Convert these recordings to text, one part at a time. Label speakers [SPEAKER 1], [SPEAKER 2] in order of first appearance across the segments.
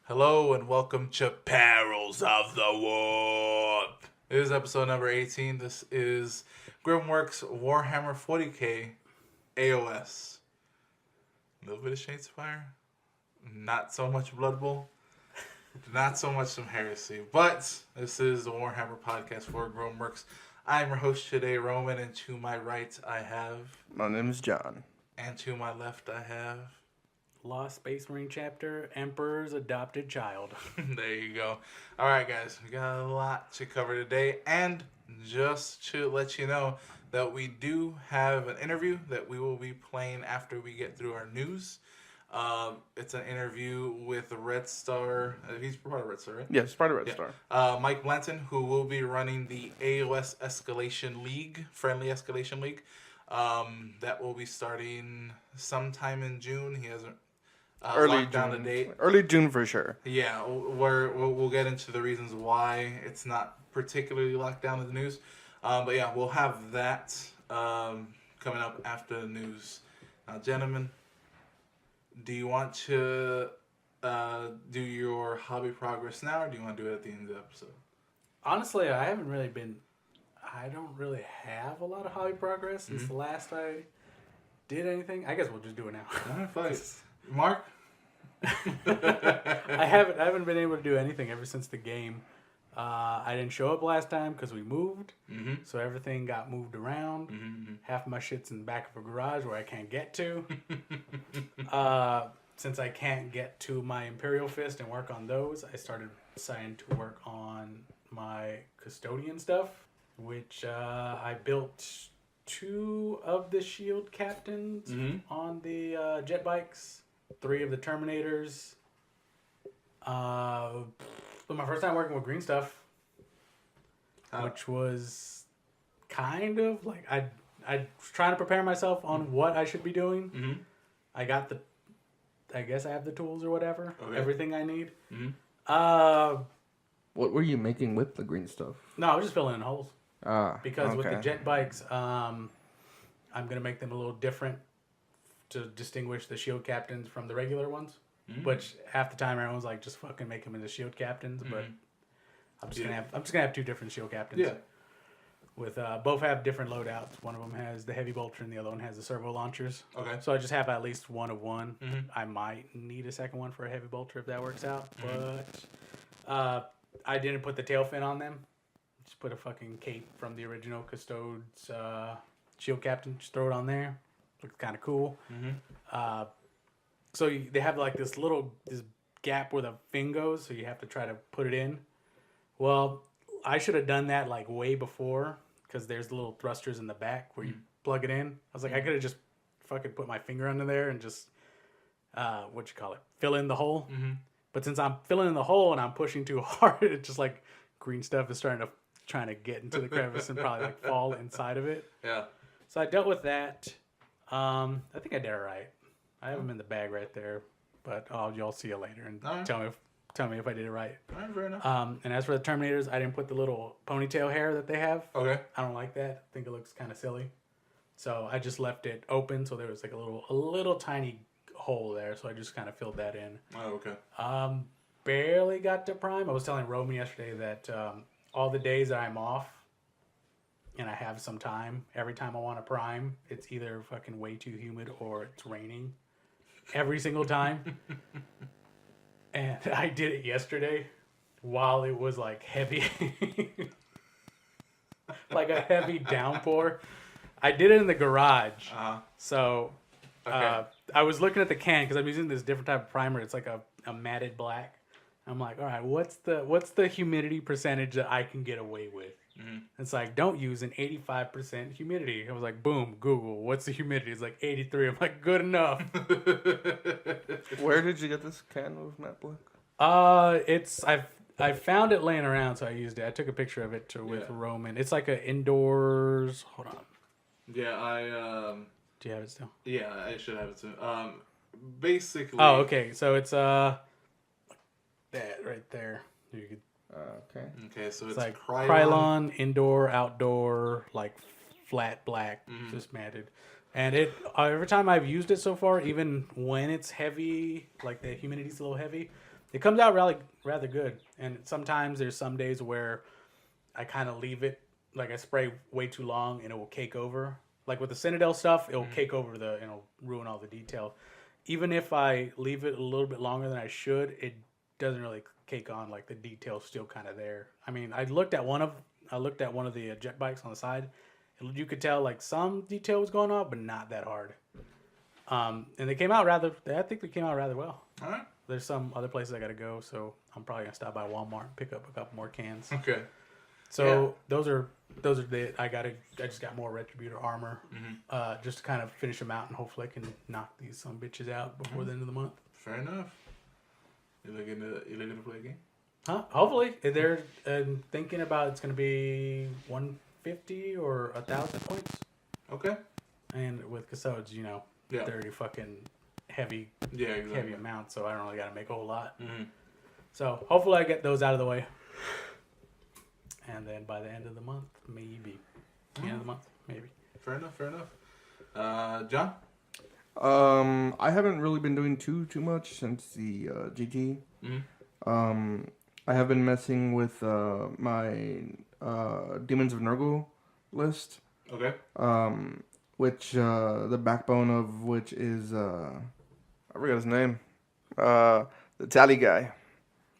[SPEAKER 1] Hello and welcome to Perils of the Warp. This is episode number 18. This is Grimworks Warhammer 40k AOS. A little bit of Shadespire. Not so much Blood Bowl. Not so much some heresy. But this is the Warhammer podcast for Grimworks. I'm your host today, Roman, and to my right I have...
[SPEAKER 2] My name is John.
[SPEAKER 1] And to my left I have...
[SPEAKER 3] Lost Space Marine Chapter, Emperor's Adopted Child.
[SPEAKER 1] There you go. All right, guys. We got a lot to cover today. And just to let you know that we do have an interview that we will be playing after we get through our news. It's an interview with Red Star. He's part of Red Star, right?
[SPEAKER 2] Yes, part of Red Star.
[SPEAKER 1] Mike Blanton, who will be running the AOS Escalation League, Friendly Escalation League. That will be starting sometime in June. He hasn't
[SPEAKER 2] Early
[SPEAKER 1] down the
[SPEAKER 2] June.
[SPEAKER 1] date.
[SPEAKER 2] Early June for sure.
[SPEAKER 1] Yeah, we'll get into the reasons why it's not particularly locked down in the news. But yeah, we'll have that coming up after the news. Now, gentlemen, do you want to do your hobby progress now, or do you want to do it at the end of the episode?
[SPEAKER 3] Honestly, I don't really have a lot of hobby progress since the last I did anything. I guess we'll just do it now.
[SPEAKER 1] All right, fine. Mark?
[SPEAKER 3] I haven't been able to do anything ever since the game. I didn't show up last time because we moved, so everything got moved around. Half my shit's in the back of a garage where I can't get to. Since I can't get to my Imperial Fist and work on those, I started deciding to work on my custodian stuff, which I built 2 of the shield captains on the jet bikes. 3 of the Terminators. But my first time working with green stuff, which was kind of like I was trying to prepare myself on what I should be doing. I guess I have the tools or whatever, everything I need.
[SPEAKER 2] What were you making with the green stuff?
[SPEAKER 3] No, I was just filling in holes. Because with the
[SPEAKER 2] okay.
[SPEAKER 3] jet bikes, I'm gonna make them a little different to distinguish the shield captains from the regular ones. Which half the time everyone's like, just fucking make them into shield captains. But I'm just gonna have 2 different shield captains.
[SPEAKER 1] Yeah.
[SPEAKER 3] With both have different loadouts. One of them has the heavy bolter and the other one has the servo launchers.
[SPEAKER 1] Okay.
[SPEAKER 3] So I just have at least one of one. I might need a second one for a heavy bolter if that works out. But I didn't put the tail fin on them. Just put a fucking cape from the original Custodes shield captain. Just throw it on there. Looks kind of cool. So they have like this gap where the fin goes, so you have to try to put it in. Well, I should have done that like way before, because there's the little thrusters in the back where you plug it in. I was like, I could have just fucking put my finger under there and just fill in the hole. But since I'm filling in the hole and I'm pushing too hard, it's just like green stuff is trying to get into the crevice and probably like fall inside of it.
[SPEAKER 1] Yeah.
[SPEAKER 3] So I dealt with that. I think I did all right. I have them in the bag right there, but y'all see it later and tell me if I did it right.
[SPEAKER 1] All right, fair enough.
[SPEAKER 3] And as for the Terminators, I didn't put the little ponytail hair that they have.
[SPEAKER 1] Okay.
[SPEAKER 3] I don't like that. I think it looks kind of silly. So I just left it open, so there was like a little tiny hole there. So I just kind of filled that in.
[SPEAKER 1] Oh, okay.
[SPEAKER 3] Barely got to prime. I was telling Romy yesterday that all the days that I'm off and I have some time, every time I want to prime, it's either fucking way too humid or it's raining. Every single time. And I did it yesterday while it was like heavy. Like a heavy downpour. I did it in the garage. So I was looking at the can because I'm using this different type of primer. It's like a matted black. I'm like, all right, what's the humidity percentage that I can get away with? It's like, don't use an 85% humidity. I was like, boom, Google, what's the humidity? It's like 83. I'm like, good enough.
[SPEAKER 2] Where did you get this can of matte black?
[SPEAKER 3] I found it laying around, so I used it. I took a picture of it with Roman. It's like an indoors. Hold on.
[SPEAKER 1] Yeah,
[SPEAKER 3] Do you have it still?
[SPEAKER 1] Yeah, I should have it too. Basically.
[SPEAKER 3] Oh, okay. So it's that right there. You could.
[SPEAKER 2] Okay.
[SPEAKER 1] Okay, so it's
[SPEAKER 3] like
[SPEAKER 1] Krylon.
[SPEAKER 3] Krylon, indoor, outdoor, like flat black, just matted. And it every time I've used it so far, even when it's heavy, like the humidity's a little heavy, it comes out rather good. And sometimes there's some days where I kind of leave it, like I spray way too long and it will cake over. Like with the Citadel stuff, it'll cake over it'll ruin all the detail. Even if I leave it a little bit longer than I should, it doesn't really cake on. Like the detail's still kind of there. I mean, I looked at one of the jet bikes on the side. You could tell like some detail was going on, but not that hard. And they came out I think they came out rather well.
[SPEAKER 1] All right.
[SPEAKER 3] There's some other places I got to go, so I'm probably gonna stop by Walmart and pick up a couple more cans.
[SPEAKER 1] Okay.
[SPEAKER 3] So those are I just got more Retributor armor, just to kind of finish them out, and hopefully I can knock these some bitches out before the end of the month.
[SPEAKER 1] Fair enough. You looking to play a game?
[SPEAKER 3] Huh? Hopefully they're thinking about it's gonna be 150 or 1,000 points.
[SPEAKER 1] Okay.
[SPEAKER 3] And with Casodes, they're fucking heavy, heavy amount, so I don't really got to make a whole lot. Mm-hmm. So hopefully I get those out of the way. And then by the end of the month, maybe. End of the month, maybe.
[SPEAKER 1] Fair enough. John?
[SPEAKER 2] I haven't really been doing too much since the GT. Mm-hmm. I have been messing with my Demons of Nurgle list.
[SPEAKER 1] Okay.
[SPEAKER 2] Which the backbone of which is I forgot his name. The tally guy.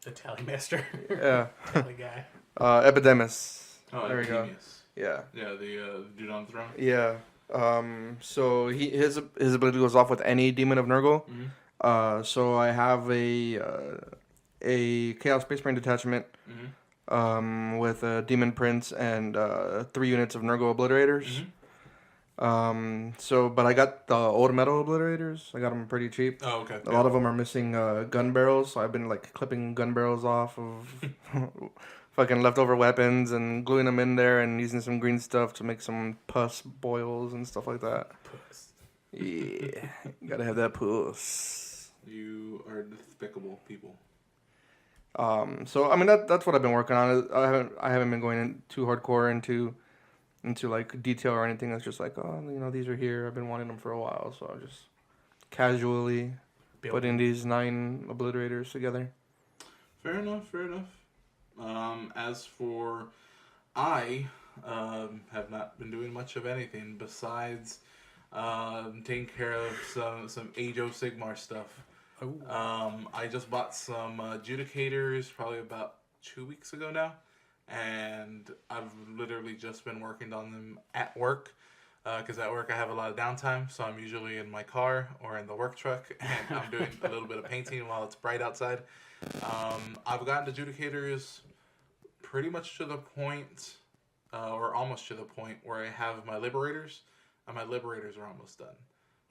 [SPEAKER 3] The tally master.
[SPEAKER 2] Yeah.
[SPEAKER 3] Tally guy.
[SPEAKER 2] Epidemus.
[SPEAKER 1] Oh,
[SPEAKER 2] there we go.
[SPEAKER 1] Yeah. Yeah, the dude on the throne.
[SPEAKER 2] Yeah. So his ability goes off with any demon of Nurgle. Mm-hmm. So I have a Chaos Space Marine detachment. Mm-hmm. With a Demon Prince and 3 units of Nurgle Obliterators. Mm-hmm. But I got the old metal Obliterators. I got them pretty cheap.
[SPEAKER 1] Oh, okay.
[SPEAKER 2] A lot of them are missing gun barrels, so I've been like clipping gun barrels off of fucking leftover weapons and gluing them in there and using some green stuff to make some pus boils and stuff like that. Puss. Yeah, gotta have that puss.
[SPEAKER 1] You are despicable people.
[SPEAKER 2] So I mean that's what I've been working on. I haven't been going in too hardcore into like detail or anything. It's just like, these are here. I've been wanting them for a while, so I'm just casually putting these 9 obliterators together.
[SPEAKER 1] Fair enough. As for I have not been doing much of anything besides taking care of some Age of Sigmar stuff. I just bought some adjudicators probably about 2 weeks ago now, and I've literally just been working on them at work, because at work I have a lot of downtime, so I'm usually in my car or in the work truck, and I'm doing a little bit of painting while it's bright outside. I've gotten adjudicators pretty much to the point, or almost to the point, where I have my liberators, and my liberators are almost done.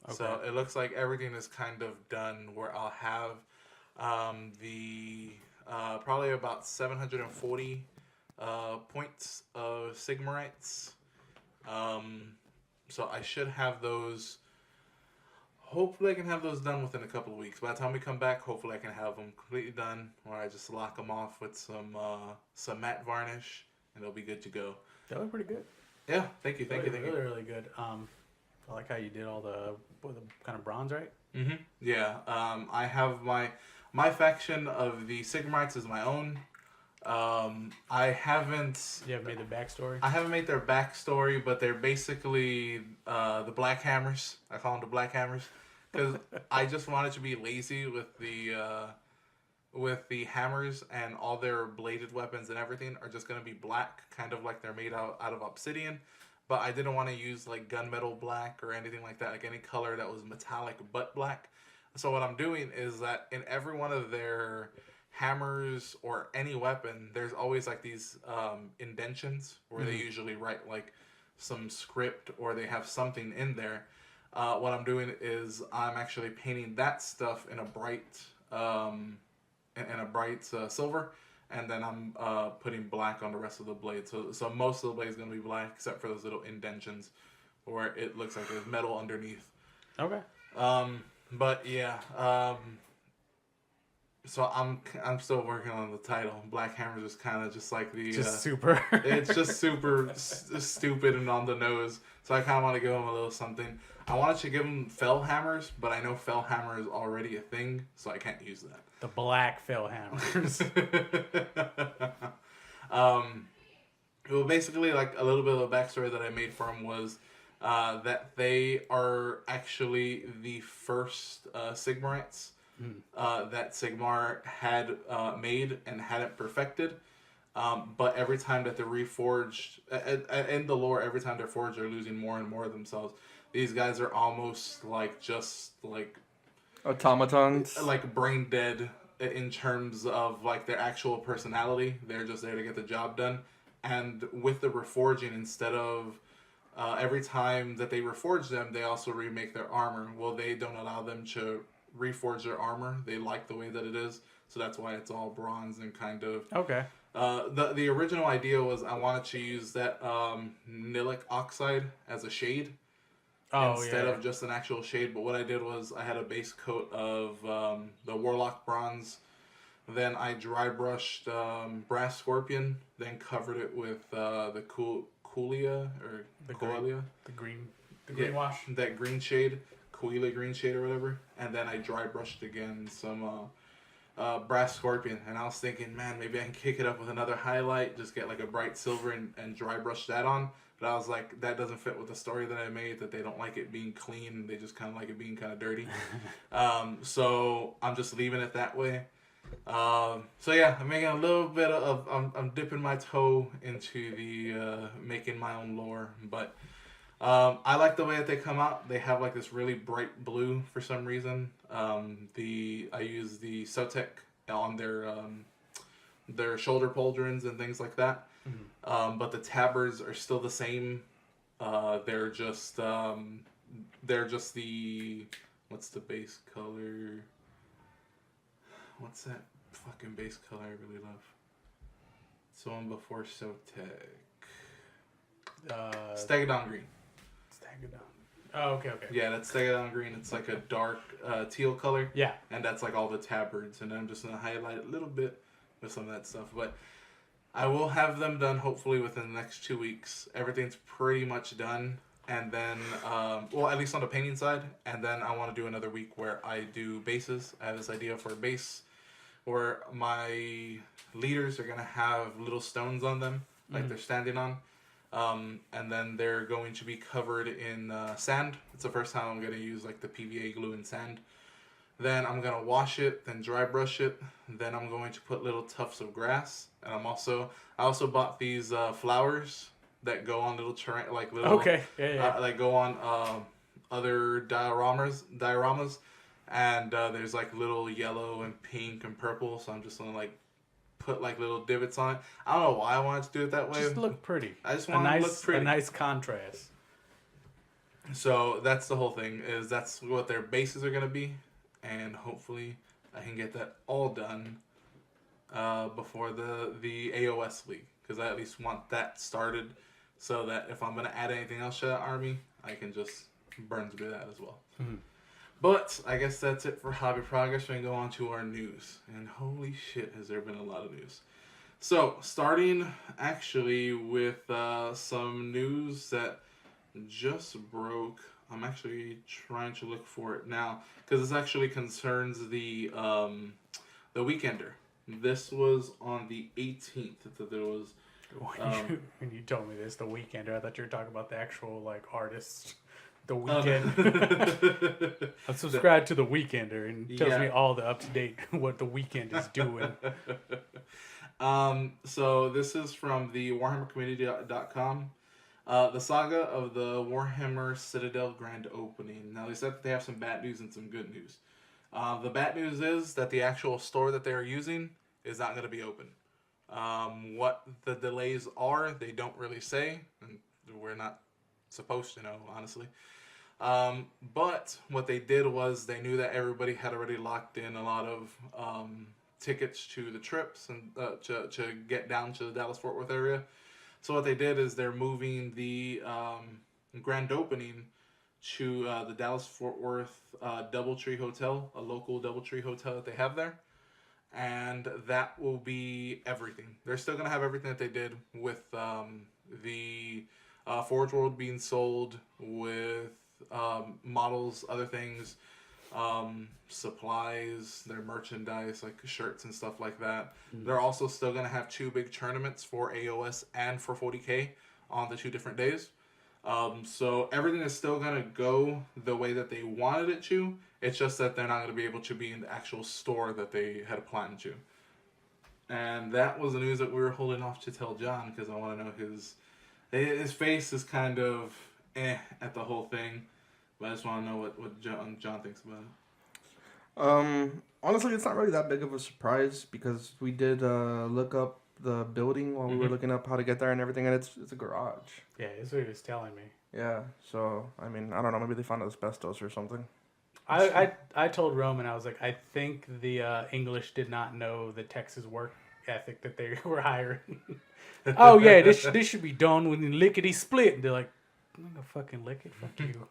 [SPEAKER 1] Okay. So it looks like everything is kind of done, where I'll have probably about 740 points of Sigmarites. So I should have those. Hopefully I can have those done within a couple of weeks. By the time we come back, hopefully I can have them completely done, or I just lock them off with some matte varnish, and they'll be good to go.
[SPEAKER 3] That was pretty good.
[SPEAKER 1] Yeah, thank you.
[SPEAKER 3] Really good. I like how you did all the kind of bronze, right?
[SPEAKER 1] Mm-hmm. Yeah. I have my faction of the Sigmarites is my own. I haven't...
[SPEAKER 3] You haven't made their backstory?
[SPEAKER 1] I haven't made their backstory, but they're basically the Black Hammers. I call them the Black Hammers. Because I just wanted to be lazy with the hammers, and all their bladed weapons and everything are just going to be black, kind of like they're made out of obsidian. But I didn't want to use like gunmetal black or anything like that, like any color that was metallic but black. So what I'm doing is that in every one of their hammers or any weapon, there's always like these indentions where they usually write like some script, or they have something in there. What I'm doing is I'm actually painting that stuff in a bright silver, and then I'm putting black on the rest of the blade. So most of the blade is going to be black, except for those little indentions where it looks like there's metal underneath.
[SPEAKER 3] Okay.
[SPEAKER 1] But yeah. So I'm still working on the title. Black Hammer is kind of just like the...
[SPEAKER 3] Just super.
[SPEAKER 1] It's just super stupid and on the nose. So I kind of want to give them a little something. I wanted to give them fell hammers, but I know fell hammer is already a thing, so I can't use that.
[SPEAKER 3] The black fell hammers.
[SPEAKER 1] Well, basically, like a little bit of a backstory that I made for them was that they are actually the first Sigmarites that Sigmar had made and hadn't perfected. But every time that they're reforged, in the lore, every time they're forged, they're losing more and more of themselves. These guys are almost like just like
[SPEAKER 2] automatons,
[SPEAKER 1] like brain dead in terms of like their actual personality. They're just there to get the job done. And with the reforging, instead of every time that they reforge them, they also remake their armor. Well, they don't allow them to reforge their armor. They like the way that it is, so that's why it's all bronze and kind of.
[SPEAKER 3] Okay.
[SPEAKER 1] The original idea was I wanted to use that nilic oxide as a shade instead of just an actual shade. But what I did was I had a base coat of the Warlock bronze. Then I dry brushed brass scorpion. Then covered it with the Coolia or
[SPEAKER 3] the
[SPEAKER 1] Coelia.
[SPEAKER 3] Green wash.
[SPEAKER 1] That green shade, Coelia green shade or whatever. And then I dry brushed again some brass scorpion. And I was thinking, man, maybe I can kick it up with another highlight. Just get like a bright silver and dry brush that on. But I was like, that doesn't fit with the story that I made, that they don't like it being clean. They just kind of like it being kind of dirty. So I'm just leaving it that way. So yeah, I'm making a little bit of, I'm dipping my toe into the, making my own lore, but, I like the way that they come out. They have like this really bright blue for some reason. I use the Sotec on their shoulder pauldrons and things like that. Mm-hmm. But the tabards are still the same. They're just the, what's the base color? What's that fucking base color I really love? It's the one before Sotec. Stegadon green.
[SPEAKER 3] Stegadon. Oh, okay.
[SPEAKER 1] Yeah, that's Stegadon green. It's like a dark teal color.
[SPEAKER 3] Yeah.
[SPEAKER 1] And that's like all the tabards. And I'm just going to highlight a little bit with some of that stuff. But I will have them done hopefully within the next 2 weeks. Everything's pretty much done. And then, well, at least on the painting side. And then I want to do another week where I do bases. I have this idea for a base where my leaders are going to have little stones on them, like they're standing on. And then they're going to be covered in sand. It's the first time I'm going to use like the PVA glue and sand. Then I'm going to wash it, then dry brush it. Then I'm going to put little tufts of grass. And I also bought these flowers that go on little like little like go on other dioramas, and there's like little yellow and pink and purple. So I'm just gonna like put like little divots on it. I don't know why I wanted to do it that way.
[SPEAKER 3] Just look pretty.
[SPEAKER 1] I just want to look pretty.
[SPEAKER 3] A nice contrast.
[SPEAKER 1] So that's the whole thing. Is that's what their bases are gonna be, and hopefully I can get that all done before the AOS league, because I at least want that started. So that if I'm going to add anything else to that army, I can just burn through that as well. Mm-hmm. But I guess that's it for Hobby Progress. We can go on to our news. And holy shit, has there been a lot of news. So, starting actually with some news that just broke. I'm actually trying to look for it now, because this actually concerns the Weekender. This was on the 18th that there was...
[SPEAKER 3] When you told me this, the Weekender, I thought you were talking about the actual like artist, the Weekend. I'm subscribed to the Weekender, and it tells me all the up to date what the Weekend is doing.
[SPEAKER 1] So this is from the WarhammerCommunity.com. The saga of the Warhammer Citadel grand opening. Now they said that they have some bad news and some good news. The bad news is that the actual store that they are using is not going to be open. What the delays are, they don't really say, and we're not supposed to know, honestly. But what they did was they knew that everybody had already locked in a lot of tickets to the trips and to get down to the Dallas-Fort Worth area. So what they did is they're moving the grand opening to the Dallas-Fort Worth Doubletree Hotel, a local Doubletree hotel that they have there. And that will be everything. They're still going to have everything that they did with the Forge World being sold, with models, other things, supplies, their merchandise, like shirts and stuff like that. They're also still going to have 2 big tournaments for AOS and for 40K on the 2 different days. So everything is still going to go the way that they wanted it to. It's just that they're not going to be able to be in the actual store that they had planned to. And that was the news that we were holding off to tell John, because I want to know his face is kind of at the whole thing. But I just want to know what John thinks about it.
[SPEAKER 2] Honestly, it's not really that big of a surprise because we did look up the building while we were looking up how to get there and everything, and it's a garage.
[SPEAKER 3] Yeah, that's what he was telling me.
[SPEAKER 2] Yeah, so I mean, I don't know, maybe they found asbestos or something.
[SPEAKER 3] I told Roman, I was like, I think the English did not know the Texas work ethic that they were hiring. Oh yeah, this should be done when the lickety split. And they're like, I'm not gonna fucking lick it. Fuck you.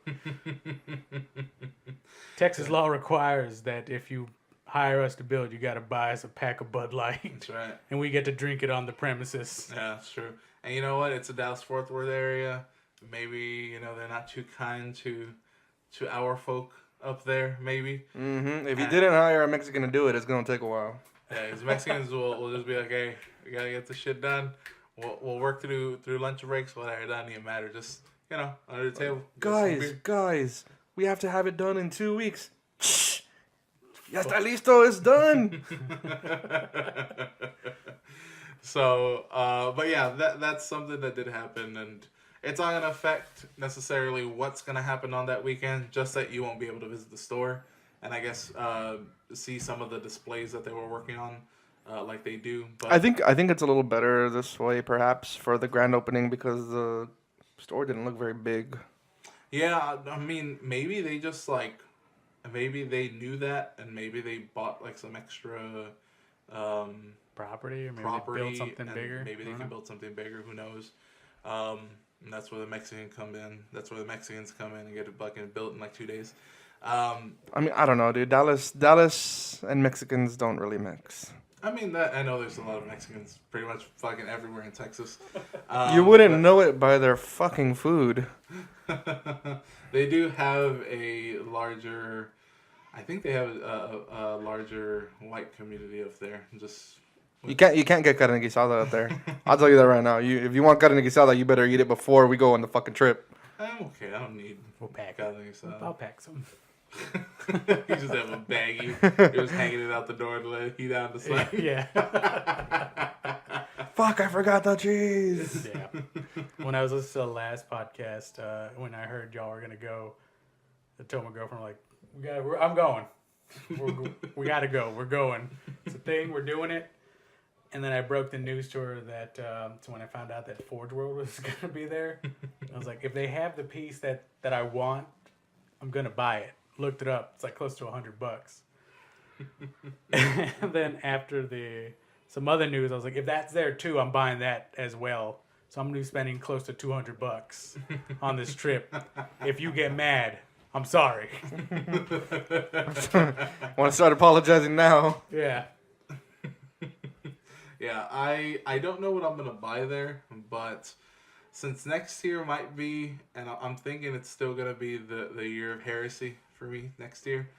[SPEAKER 3] Texas law requires that if you hire us to build, you got to buy us a pack of Bud Light.
[SPEAKER 1] That's right.
[SPEAKER 3] And we get to drink it on the premises.
[SPEAKER 1] Yeah, that's true. And you know what? It's a Dallas-Fort Worth area. Maybe, they're not too kind to our folk up there, maybe.
[SPEAKER 2] Mm-hmm. If you didn't hire a Mexican to do it, it's going to take a while.
[SPEAKER 1] Yeah, because Mexicans will just be like, hey, we got to get this shit done. We'll work through lunch breaks, whatever. It doesn't even matter. Just, under the table.
[SPEAKER 2] Guys, we have to have it done in 2 weeks. Ya está listo, it's done.
[SPEAKER 1] So, but yeah, that's something that did happen, and it's not going to affect necessarily what's going to happen on that weekend, just that you won't be able to visit the store, and I guess see some of the displays that they were working on, like they do. But
[SPEAKER 2] I think it's a little better this way, perhaps, for the grand opening, because the store didn't look very big.
[SPEAKER 1] Yeah, I mean, maybe they just, maybe they knew that, and maybe they bought, some extra...
[SPEAKER 3] property, or maybe they build something bigger.
[SPEAKER 1] Maybe they can build something bigger. Who knows? And that's where the Mexicans come in. That's where the Mexicans come in and get it fucking built in 2 days.
[SPEAKER 2] I mean, I don't know, dude. Dallas and Mexicans don't really mix.
[SPEAKER 1] I mean, I know there's a lot of Mexicans pretty much fucking everywhere in Texas.
[SPEAKER 2] You wouldn't know it by their fucking food.
[SPEAKER 1] They do have a larger... I think they have a larger white community up there.
[SPEAKER 2] You can't get carne guisada up there. I'll tell you that right now. If you want carne guisada, you better eat it before we go on the fucking trip.
[SPEAKER 1] I'm okay. I don't need carne guisada.
[SPEAKER 3] I'll pack some.
[SPEAKER 1] You just have a baggie. You're just hanging it out the door to let it heat out the side.
[SPEAKER 3] Yeah.
[SPEAKER 2] Fuck, I forgot the cheese.
[SPEAKER 3] Yeah. When I was listening to the last podcast, when I heard y'all were gonna go, I told my girlfriend, I'm going. We gotta go. We're going. It's a thing. We're doing it. And then I broke the news to her that so when I found out that Forge World was gonna be there, I was like, if they have the piece that I want, I'm gonna buy it. Looked it up. It's close to $100. And then after some other news, I was like, if that's there too, I'm buying that as well. So I'm gonna be spending close to $200 on this trip. If you get mad, I'm sorry.
[SPEAKER 2] Want to start apologizing now?
[SPEAKER 3] Yeah.
[SPEAKER 1] Yeah, I don't know what I'm gonna buy there, but since next year might be, and I'm thinking it's still gonna be the year of heresy for me next year.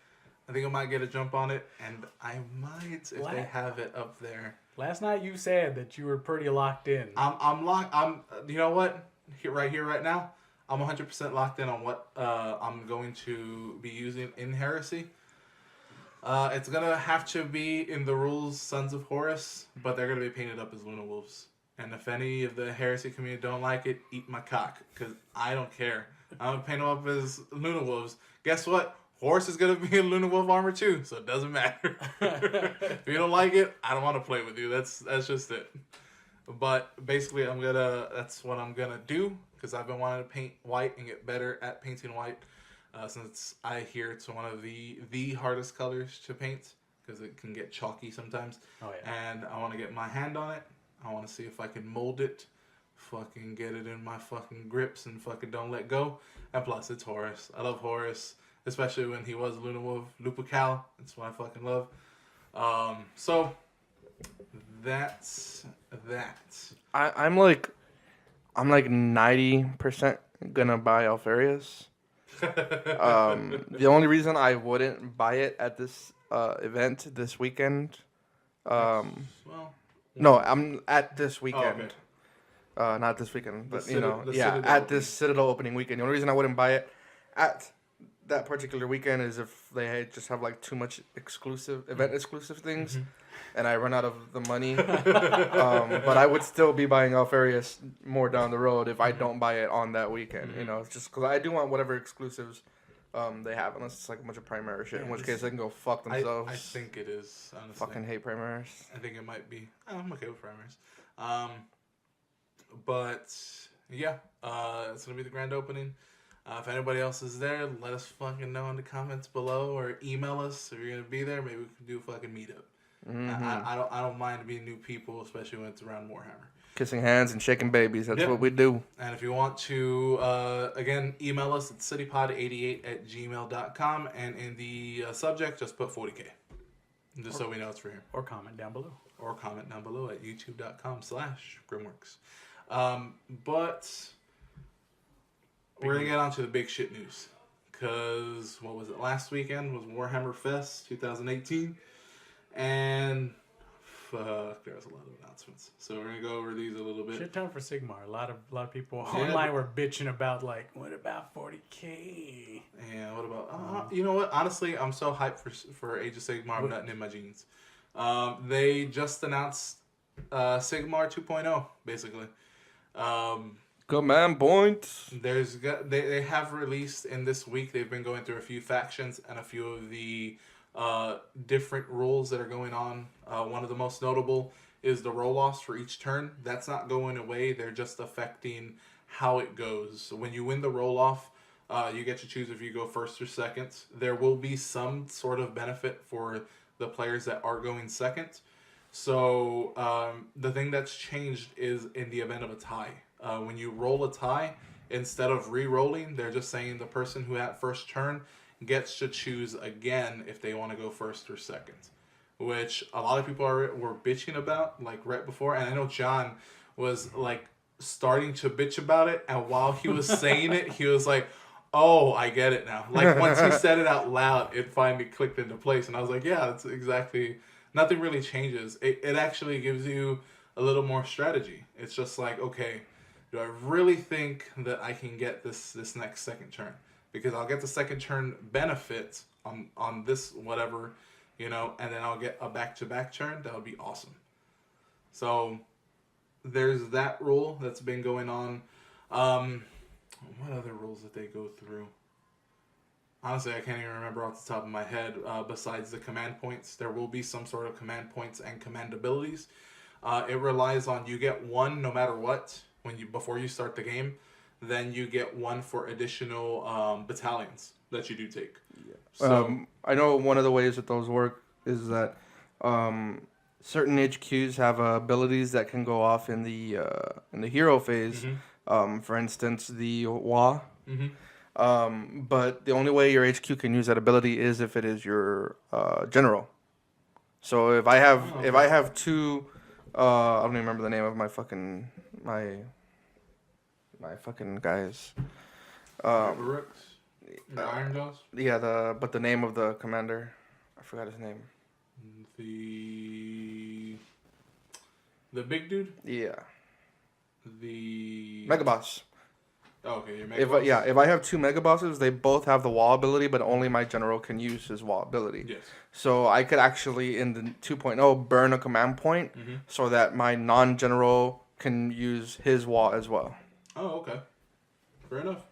[SPEAKER 1] I think I might get a jump on it, and I might if they have it up there.
[SPEAKER 3] Last night you said that you were pretty locked in.
[SPEAKER 1] I'm locked. You know what? Right here, right now, I'm 100% locked in on what I'm going to be using in heresy. It's going to have to be in the rules Sons of Horus, but they're going to be painted up as Luna Wolves. And if any of the heresy community don't like it, eat my cock, because I don't care. I'm going to paint them up as Luna Wolves. Guess what? Horus is going to be in Luna Wolf armor too, so it doesn't matter. If you don't like it, I don't want to play with you. That's just it. But basically, that's what I'm going to do, because I've been wanting to paint white and get better at painting white. Since I hear it's one of the hardest colors to paint, because it can get chalky sometimes.
[SPEAKER 3] Oh, yeah.
[SPEAKER 1] And I want to get my hand on it. I want to see if I can mold it, fucking get it in my fucking grips and fucking don't let go. And plus, it's Horus. I love Horus, especially when he was Luna Wolf, Lupercal. That's what I fucking love. So that's that.
[SPEAKER 2] I'm like 90% gonna buy Alfarius. The only reason I wouldn't buy it at this event this weekend,
[SPEAKER 1] Well,
[SPEAKER 2] no, I'm at this weekend.
[SPEAKER 1] okay.
[SPEAKER 2] Not this weekend, but
[SPEAKER 1] the
[SPEAKER 2] yeah,
[SPEAKER 1] Citadel
[SPEAKER 2] at
[SPEAKER 1] opening.
[SPEAKER 2] this Citadel opening weekend. The only reason I wouldn't buy it at that particular weekend is if they just have like too much event exclusive things, and I run out of the money. But I would still be buying Alfarius more down the road if I don't buy it on that weekend. It's just because I do want whatever exclusives they have, unless it's like a bunch of Primaris shit. In which case they can go fuck themselves.
[SPEAKER 1] I think it is, honestly.
[SPEAKER 2] Fucking hate Primaris.
[SPEAKER 1] I think it might be. I'm okay with Primaris. But yeah, it's gonna be the grand opening. If anybody else is there, let us fucking know in the comments below or email us if you're gonna be there. Maybe we can do a fucking meetup. I don't mind meeting new people, especially when it's around Warhammer.
[SPEAKER 2] Kissing hands and shaking babies. That's what we do.
[SPEAKER 1] And if you want to, again, email us at citypod88@gmail.com. And in the subject, just put 40K. Just so we know it's for him.
[SPEAKER 3] Or comment down below.
[SPEAKER 1] Or comment down below at youtube.com/Grimworks. But we're going to get on to the big shit news. Because, what was it? Last weekend was Warhammer Fest 2018. And fuck, there was a lot of announcements. So we're gonna go over these a little bit.
[SPEAKER 3] Shit ton for Sigmar. A lot of people online were bitching about like, what about 40K?
[SPEAKER 1] And what about? You know what? Honestly, I'm so hyped for Age of Sigmar. I'm nutting in my jeans. They just announced Sigmar 2.0, basically.
[SPEAKER 2] Command point.
[SPEAKER 1] They have released in this week. They've been going through a few factions and a few of the different rules that are going on. One of the most notable is the roll-offs for each turn. That's not going away. They're just affecting how it goes. So when you win the roll-off, you get to choose if you go first or second. There will be some sort of benefit for the players that are going second. So the thing that's changed is in the event of a tie. When you roll a tie, instead of re-rolling, they're just saying the person who had first turn gets to choose again if they want to go first or second, which a lot of people were bitching about like right before, and I know John was like starting to bitch about it, and while he was saying it, he was like, oh, I get it now. Like once he said it out loud, it finally clicked into place, and I was like, yeah, that's exactly, nothing really changes. It actually gives you a little more strategy. It's just like, okay, do I really think that I can get this next second turn? Because I'll get the second turn benefit on this whatever, and then I'll get a back-to-back turn. That would be awesome. So there's that rule that's been going on. What other rules did they go through? Honestly, I can't even remember off the top of my head. Besides the command points, there will be some sort of command points and command abilities. It relies on you get one no matter what before you start the game. Then you get one for additional battalions that you do take. Yeah. So
[SPEAKER 2] I know one of the ways that those work is that certain HQs have abilities that can go off in the hero phase. For instance, the WA. But the only way your HQ can use that ability is if it is your general. So if I have two, I don't even remember the name of my fucking guys.
[SPEAKER 1] Brooks, Iron Jaws.
[SPEAKER 2] Yeah, the name of the commander, I forgot his name.
[SPEAKER 1] The big dude.
[SPEAKER 2] Yeah.
[SPEAKER 1] The
[SPEAKER 2] Mega Boss.
[SPEAKER 1] Oh, okay, your Mega Boss.
[SPEAKER 2] If I have two Mega Bosses, they both have the wall ability, but only my general can use his wall ability.
[SPEAKER 1] Yes.
[SPEAKER 2] So I could actually in the 2.0 burn a command point so that my non-general can use his wall as well.
[SPEAKER 1] Oh, okay. Fair enough.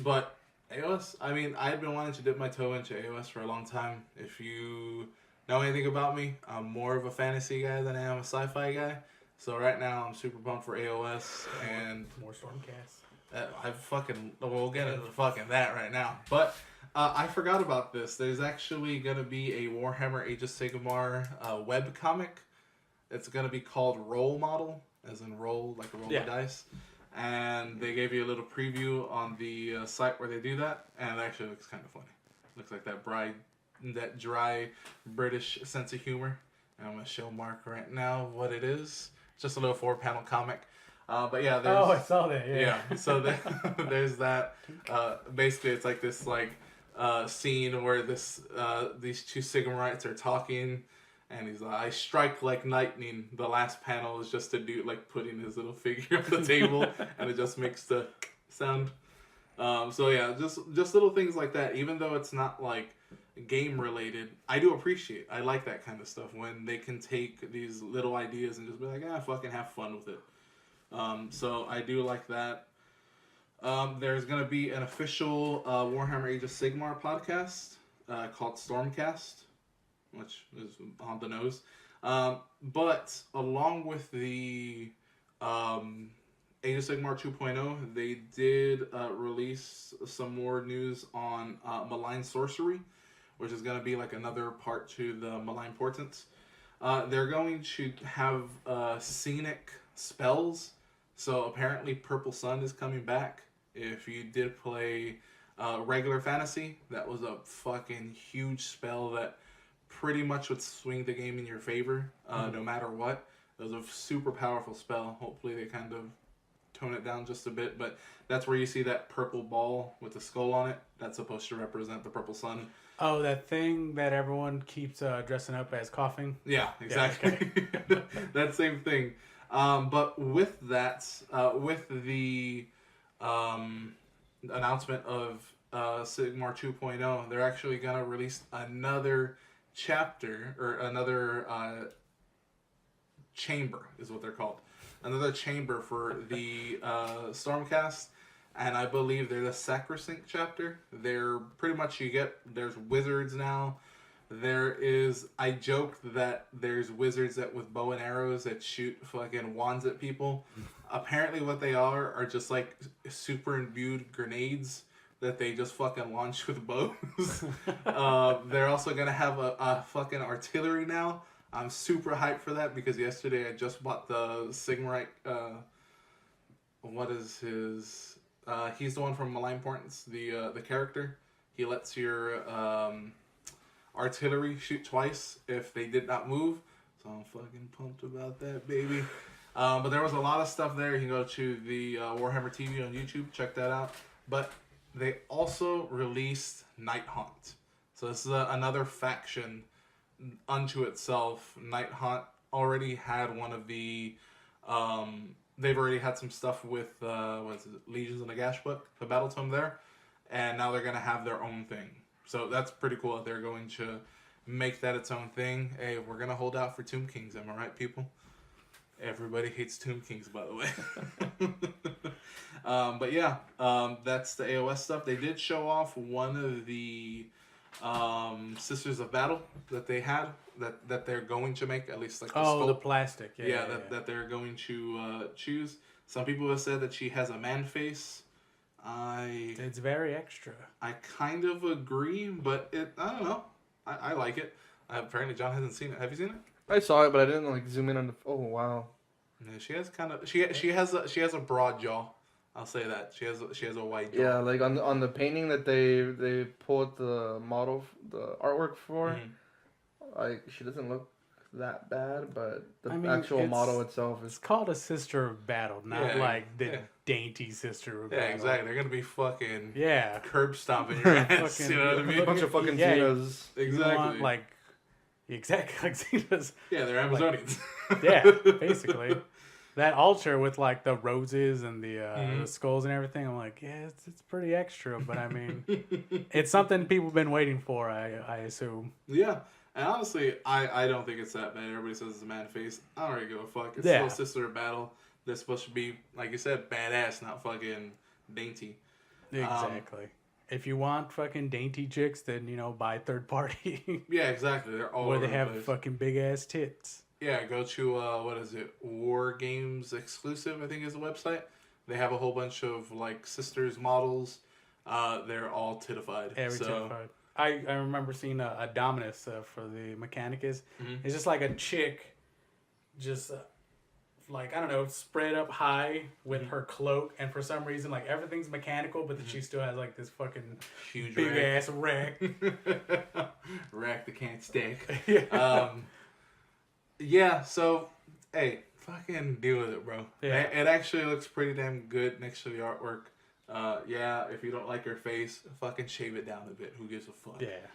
[SPEAKER 1] But AOS, I mean, I've been wanting to dip my toe into AOS for a long time. If you know anything about me, I'm more of a fantasy guy than I am a sci-fi guy. So right now, I'm super pumped for AOS and
[SPEAKER 3] more Stormcast.
[SPEAKER 1] We'll get into fucking that right now. But I forgot about this. There's actually gonna be a Warhammer Age of Sigmar web comic. It's gonna be called Roll Model, as in roll, like a roll of dice. And they gave you a little preview on the site where they do that, and it actually looks kind of funny. Looks like that dry British sense of humor. And I'm gonna show Mark right now what it is. It's just a little 4-panel comic. But yeah,
[SPEAKER 3] I saw that.
[SPEAKER 1] yeah. So there's that. Basically, it's like this scene where these two Sigmarites are talking, and he's like, "I strike like lightning." The last panel is just a dude like putting his little figure on the table, and it just makes the sound. So yeah, just little things like that. Even though it's not like game related, I do appreciate. I like that kind of stuff when they can take these little ideas and just be like, fucking have fun with it. So I do like that. There's gonna be an official Warhammer Age of Sigmar podcast called Stormcast, which is on the nose. But along with the Age of Sigmar 2.0, they did release some more news on Malign Sorcery, which is going to be like another part to the Malign Portents. They're going to have scenic spells. So apparently Purple Sun is coming back. If you did play regular fantasy, that was a fucking huge spell that pretty much would swing the game in your favor, no matter what. It was a super powerful spell. Hopefully they kind of tone it down just a bit, but that's where you see that purple ball with the skull on it. That's supposed to represent the Purple Sun.
[SPEAKER 3] Oh, that thing that everyone keeps dressing up as coughing?
[SPEAKER 1] Yeah, exactly. Yeah, okay. That same thing. But with that, with the announcement of Sigmar 2.0, they're actually going to release another chapter, or another chamber is what they're called. Another chamber for the Stormcast, and I believe they're the Sacrosanct chapter. They're pretty much, there's wizards now. I joked that there's wizards that with bow and arrows that shoot fucking wands at people. Apparently what they are just like super imbued grenades that they just fucking launch with bows. They're also gonna have a fucking artillery now. I'm super hyped for that because yesterday I just bought the Sigmarite. What is his? He's the one from Malign Portents, the character. He lets your artillery shoot twice if they did not move. So I'm fucking pumped about that, baby. But there was a lot of stuff there. You can go to the Warhammer TV on YouTube, check that out. But they also released Night Haunt. So this is another faction unto itself. Night Haunt already had one of the they've already had some stuff with Legions in the Gash book, the battle tome there, and now they're gonna have their own thing. So that's pretty cool that they're going to make that its own thing. Hey, we're gonna hold out for Tomb Kings, am I right, people? Everybody hates Tomb Kings, by the way. But yeah, that's the AOS stuff. They did show off one of the Sisters of Battle that they had that they're going to make, at least like
[SPEAKER 3] the plastic.
[SPEAKER 1] That they're going to choose. Some people have said that she has a man face.
[SPEAKER 3] It's very extra.
[SPEAKER 1] I kind of agree, but I don't know. I like it. Apparently John hasn't seen it. Have you seen it?
[SPEAKER 2] I saw it, but I didn't like zoom in on the. Oh wow.
[SPEAKER 1] Yeah, she has kind of she has a broad jaw. I'll say that she has a wide jaw.
[SPEAKER 2] Yeah, like on the painting that they pulled the model, the artwork for, like she doesn't look that bad, but the actual model itself is.
[SPEAKER 3] It's called a Sister of Battle, not like the dainty Sister of Battle.
[SPEAKER 1] Yeah, exactly. They're gonna be fucking curb stomping your ass. You know what I mean?
[SPEAKER 2] A bunch of fucking Xenas.
[SPEAKER 1] Exactly.
[SPEAKER 3] You want, exactly like Xenas.
[SPEAKER 1] Yeah, they're Amazonians.
[SPEAKER 3] Yeah, basically. That altar with like the roses and the skulls and everything, I'm like, yeah, it's pretty extra, but I mean, it's something people have been waiting for, I assume.
[SPEAKER 1] Yeah, and honestly, I don't think it's that bad. Everybody says it's a man face. I don't really give a fuck. It's still Sister of Battle. They're supposed to be, like you said, badass, not fucking dainty.
[SPEAKER 3] Exactly. If you want fucking dainty chicks, then buy third party.
[SPEAKER 1] Yeah, exactly. They're all
[SPEAKER 3] where they have fucking big ass tits.
[SPEAKER 1] Yeah, go to, what is it, War Games Exclusive, I think is the website. They have a whole bunch of, sisters models. They're all titified.
[SPEAKER 3] Titified. I remember seeing a Dominus for the Mechanicus. Mm-hmm. It's just like a chick, just, I don't know, spread up high with her cloak. And for some reason, everything's mechanical, but she still has, this fucking
[SPEAKER 1] huge
[SPEAKER 3] big-ass rack.
[SPEAKER 1] Rack that can't stick.
[SPEAKER 3] Yeah.
[SPEAKER 1] Yeah, so, hey, fucking deal with it, bro.
[SPEAKER 3] Yeah.
[SPEAKER 1] It actually looks pretty damn good next to the artwork. Yeah, if you don't like your face, fucking shave it down a bit. Who gives a fuck?
[SPEAKER 3] Yeah.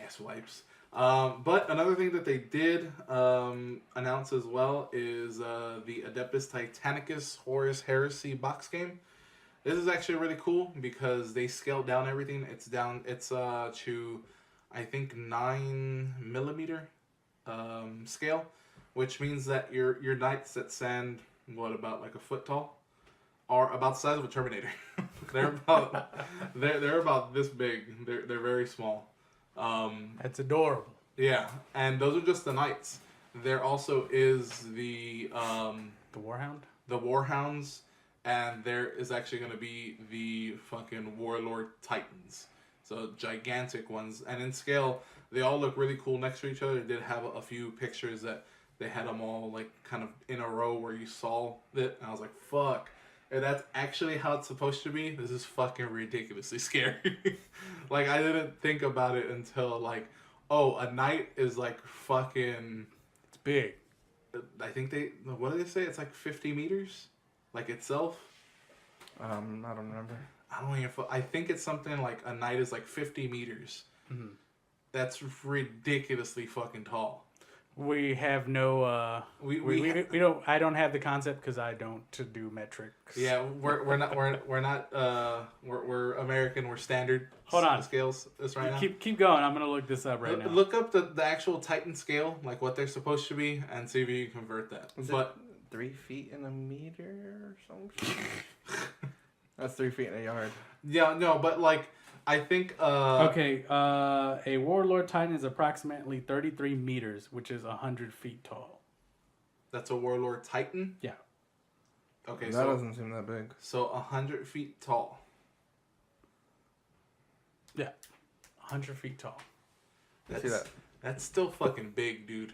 [SPEAKER 1] Ass wipes. But another thing that they did announce as well is the Adeptus Titanicus Horus Heresy box game. This is actually really cool because they scaled down everything. It's to I think 9mm scale, which means that your knights that stand about like a foot tall are about the size of a Terminator. they're about this big. They're very small.
[SPEAKER 3] That's adorable.
[SPEAKER 1] Yeah, and those are just the knights. There also is the
[SPEAKER 3] Warhound.
[SPEAKER 1] The Warhounds, and there is actually going to be the fucking Warlord Titans. So gigantic ones, and in scale, they all look really cool next to each other. They did have a few pictures that they had them all like kind of in a row where you saw it, and I was like, fuck. If that's actually how it's supposed to be, this is fucking ridiculously scary. Like, I didn't think about it until, like, oh, a knight is, like, fucking...
[SPEAKER 3] It's big.
[SPEAKER 1] I think what do they say? It's, like, 50 meters? Like, itself?
[SPEAKER 2] I don't remember.
[SPEAKER 1] I think it's something like a knight is, like, 50 meters.
[SPEAKER 3] Mm-hmm.
[SPEAKER 1] That's ridiculously fucking tall.
[SPEAKER 3] We have no. We don't. I don't have the concept because I don't do metrics.
[SPEAKER 1] Yeah, we're American. We're standard.
[SPEAKER 3] Hold on.
[SPEAKER 1] Scales. This right now.
[SPEAKER 3] Keep going. I'm gonna look this up right now.
[SPEAKER 1] Look up the actual Titan scale, like what they're supposed to be, and see if you can convert that.
[SPEAKER 2] Is it 3 feet in a meter or something? That's 3 feet in a yard.
[SPEAKER 1] Yeah, no, but like. I think...
[SPEAKER 3] Okay, a Warlord Titan is approximately 33 meters, which is 100 feet tall.
[SPEAKER 1] That's a Warlord Titan?
[SPEAKER 3] Yeah.
[SPEAKER 1] Okay,
[SPEAKER 2] that doesn't seem that big.
[SPEAKER 1] So 100 feet tall.
[SPEAKER 3] Yeah, 100 feet tall.
[SPEAKER 1] See that? That's still fucking big, dude.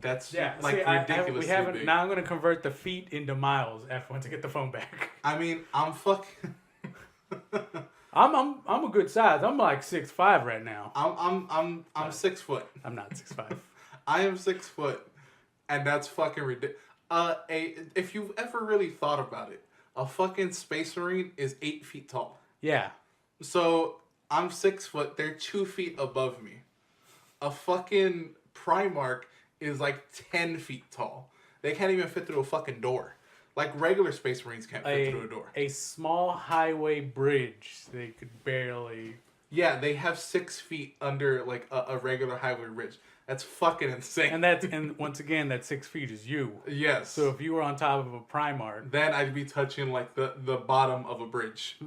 [SPEAKER 1] That's
[SPEAKER 3] ridiculously we haven't, big. Now I'm going to convert the feet into miles once I get the phone back.
[SPEAKER 1] I mean, I'm fucking...
[SPEAKER 3] I'm a good size. I'm like 6'5" right now.
[SPEAKER 1] I'm 6 foot.
[SPEAKER 3] I'm not 6'5".
[SPEAKER 1] I am 6 foot, and that's fucking ridiculous. If you've ever really thought about it, a fucking Space Marine is 8 feet tall.
[SPEAKER 3] Yeah.
[SPEAKER 1] So I'm 6 foot. They're 2 feet above me. A fucking Primarch is like 10 feet tall. They can't even fit through a fucking door. Like regular Space Marines can't fit through a door.
[SPEAKER 3] A small highway bridge, they could barely...
[SPEAKER 1] Yeah, they have 6 feet under like a regular highway bridge. That's fucking insane.
[SPEAKER 3] And once again, that 6 feet is you.
[SPEAKER 1] Yes.
[SPEAKER 3] So if you were on top of a Primarch,
[SPEAKER 1] then I'd be touching like the bottom of a bridge,